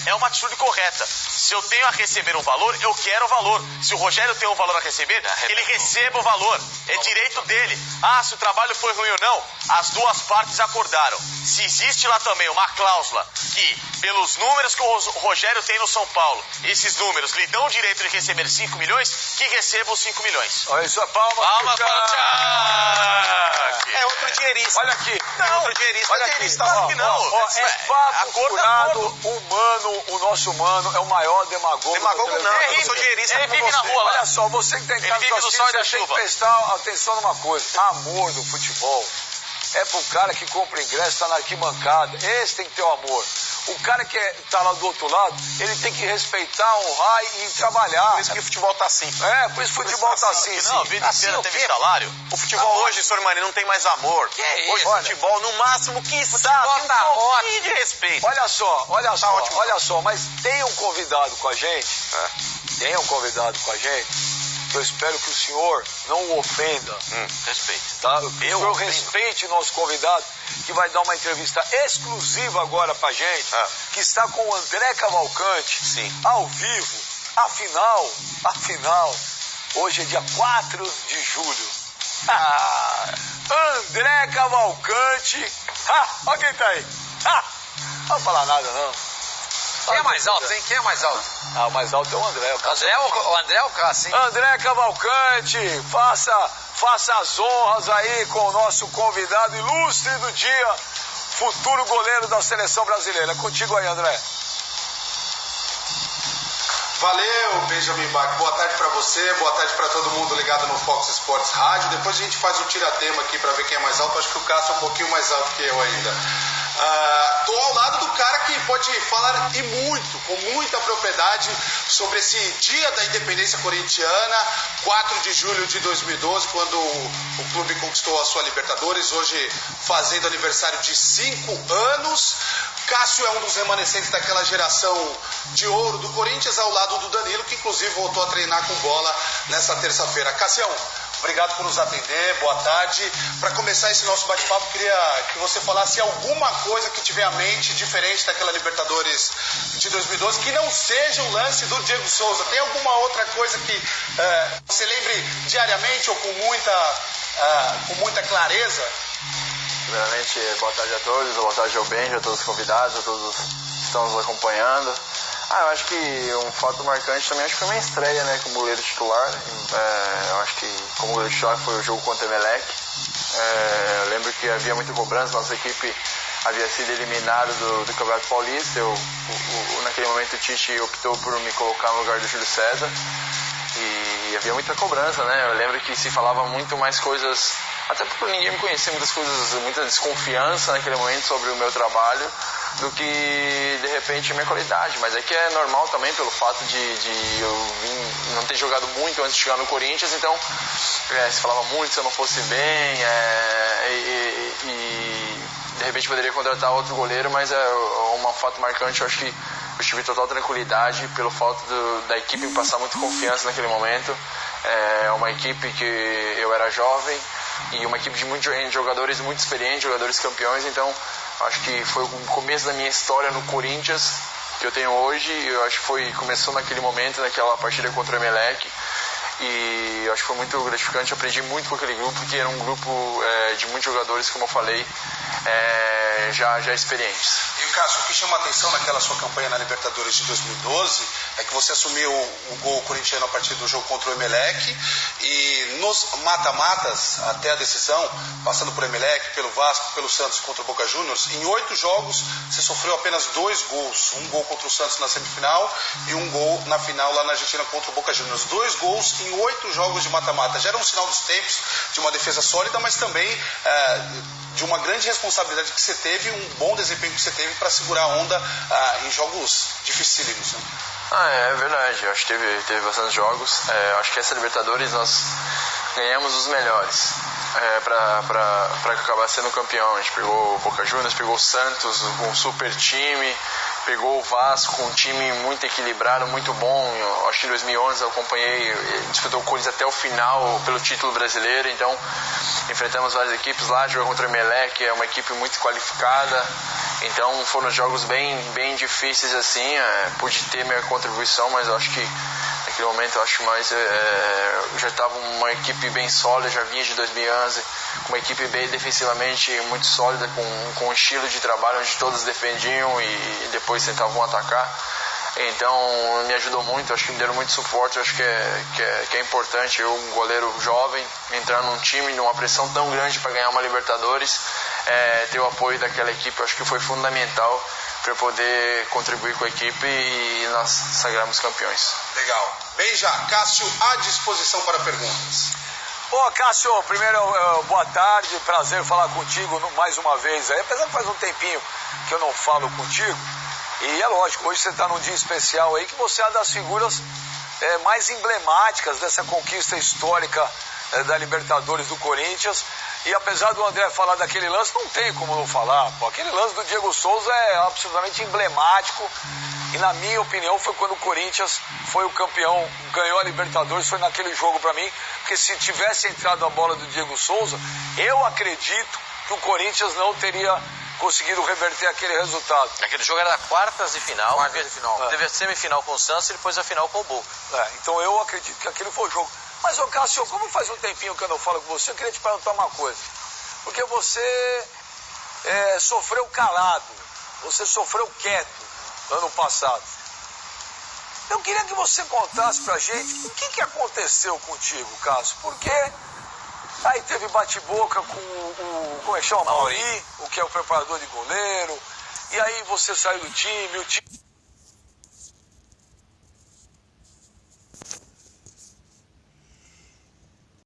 é uma atitude correta. Se eu tenho a receber um valor, eu quero o valor. Se o Rogério tem um valor a receber, ele receba o valor. É direito dele. Ah, se o trabalho foi ruim ou não, as duas partes acordaram. Se existe lá também uma cláusula que, pelos números que o Rogério tem no São Paulo, esses números lhe dão o direito de receber 5 milhões, que receba os 5 milhões. Olha isso, palmas para o Tchak. É outro dinheirista. Olha aqui. Não, outro dinheirista. Olha aqui. Claro que não. É papo furado, humano, o nosso humano é o maior demagogo. Demagogo não, eu não sou dinheirista. Ele vive na rua lá. Olha só, você que tem que estar no sol e da chuva. Tem que prestar atenção numa coisa. Amor no futebol é pro cara que compra ingresso, tá na arquibancada. Esse tem que ter o amor. O cara que tá lá do outro lado, ele tem que respeitar, honrar e trabalhar. Por isso que o futebol tá assim. Por isso que o futebol tá assim. Não, a vida inteira teve salário. O futebol hoje, senhor Mani, não tem mais amor. Que é isso? Hoje o futebol, no máximo, tem um pouquinho de respeito. Olha só, mas tem um convidado com a gente. Tem um convidado com a gente. Eu espero que o senhor não o ofenda. Respeito. Tá? Que o senhor respeite o nosso convidado, que vai dar uma entrevista exclusiva agora pra gente, que está com o André Cavalcante, ao vivo. Afinal, hoje é dia 4 de julho. André Cavalcante. Olha quem tá aí. Não vou falar nada, não. Quem é mais alto, hein? Quem é mais alto? O mais alto é o André. O André é o Cássio, hein? André Cavalcante, faça as honras aí com o nosso convidado ilustre do dia, futuro goleiro da seleção brasileira. Contigo aí, André. Valeu, Benjamin Bach. Boa tarde pra você, boa tarde pra todo mundo ligado no Fox Sports Rádio. Depois a gente faz um tiratema aqui pra ver quem é mais alto. Acho que o Cássio é um pouquinho mais alto que eu ainda. Tô ao lado do cara que pode falar com muita propriedade sobre esse dia da independência corintiana, 4 de julho de 2012, quando o clube conquistou a sua Libertadores, hoje fazendo aniversário de 5 anos. Cássio é um dos remanescentes daquela geração de ouro do Corinthians, ao lado do Danilo, que inclusive voltou a treinar com bola nessa terça-feira. Cássio, obrigado por nos atender, boa tarde. Para começar esse nosso bate-papo, queria que você falasse alguma coisa que tiver à mente diferente daquela Libertadores de 2012, que não seja o lance do Diego Souza. Tem alguma outra coisa que você lembre diariamente ou com muita clareza? Primeiramente, boa tarde a todos, boa tarde ao Benja, a todos os convidados, a todos que estão nos acompanhando. Eu acho que um fato marcante também, acho que foi minha estreia, né, como goleiro titular. Eu acho que como goleiro titular foi o jogo contra o Emelec. Eu lembro que havia muita cobrança, nossa equipe havia sido eliminada do Campeonato Paulista. Naquele momento o Tite optou por me colocar no lugar do Júlio César. E havia muita cobrança, né? Eu lembro que se falava muito mais coisas, até por ninguém me conhecer, muita desconfiança naquele momento sobre o meu trabalho, do que de repente a minha qualidade. Mas é que é normal também pelo fato de eu não ter jogado muito antes de chegar no Corinthians, então se falava muito se eu não fosse bem, e de repente poderia contratar outro goleiro, mas é um fato marcante. Eu acho que eu tive total tranquilidade pelo fato da equipe me passar muita confiança naquele momento. É uma equipe que eu era jovem e uma equipe de muitos jogadores muito experientes, jogadores campeões. Então acho que foi o começo da minha história no Corinthians que eu tenho hoje. Eu acho que começou naquele momento, naquela partida contra o Emelec. E eu acho que foi muito gratificante, eu aprendi muito com aquele grupo, que era um grupo de muitos jogadores, como eu falei, já experientes. E, Cássio, o que chama a atenção naquela sua campanha na Libertadores de 2012 é que você assumiu o gol corintiano a partir do jogo contra o Emelec e nos mata-matas, até a decisão, passando por Emelec, pelo Vasco, pelo Santos contra o Boca Juniors, em 8 jogos você sofreu apenas 2 gols. Um gol contra o Santos na semifinal e um gol na final lá na Argentina contra o Boca Juniors. 2 gols em 8 jogos de mata-mata. Já era um sinal dos tempos de uma defesa sólida, mas também de uma grande responsabilidade que você teve, um bom desempenho que você teve para segurar a onda em jogos dificílimos. Né? É verdade, eu acho que teve bastantes jogos. Acho que essa Libertadores nós ganhamos os melhores para acabar sendo campeão. A gente pegou o Boca Juniors, pegou o Santos, um super time, pegou o Vasco, um time muito equilibrado, muito bom. Eu acho que em 2011 eu acompanhei, disputou o Corinthians até o final pelo título brasileiro, então enfrentamos várias equipes lá, jogamos contra o Emelec, que é uma equipe muito qualificada, então foram jogos bem difíceis assim, pude ter minha contribuição, mas eu acho que naquele momento eu acho mais, já estava uma equipe bem sólida, já vinha de 2011, uma equipe bem defensivamente muito sólida, com um estilo de trabalho onde todos defendiam e depois tentavam atacar. Então me ajudou muito, acho que me deram muito suporte, acho que é importante eu, um goleiro jovem, entrar num time, numa pressão tão grande para ganhar uma Libertadores, ter o apoio daquela equipe, acho que foi fundamental para poder contribuir com a equipe e nós sagramos campeões. Legal. Beija, Cássio à disposição para perguntas. Ô Cássio, primeiro boa tarde, prazer falar contigo mais uma vez aí, apesar que faz um tempinho que eu não falo contigo. E é lógico, hoje você está num dia especial aí que você é uma das figuras mais emblemáticas dessa conquista histórica da Libertadores do Corinthians. E apesar do André falar daquele lance, não tem como não falar. Pô, aquele lance do Diego Souza é absolutamente emblemático. E na minha opinião foi quando o Corinthians foi o campeão, ganhou a Libertadores, foi naquele jogo para mim. Porque se tivesse entrado a bola do Diego Souza, eu acredito que o Corinthians não teria conseguido reverter aquele resultado. Aquele jogo era quartas de final. Teve a semifinal com o Santos e depois a final com o Boca. Então eu acredito que aquele foi o jogo. Mas, ô Cássio, como faz um tempinho que eu não falo com você, eu queria te perguntar uma coisa. Porque você sofreu calado, você sofreu quieto ano passado. Eu queria que você contasse pra gente o que aconteceu contigo, Cássio. Porque aí teve bate-boca com como é que chama? Mauri, o que é o preparador de goleiro. E aí você saiu do time, o time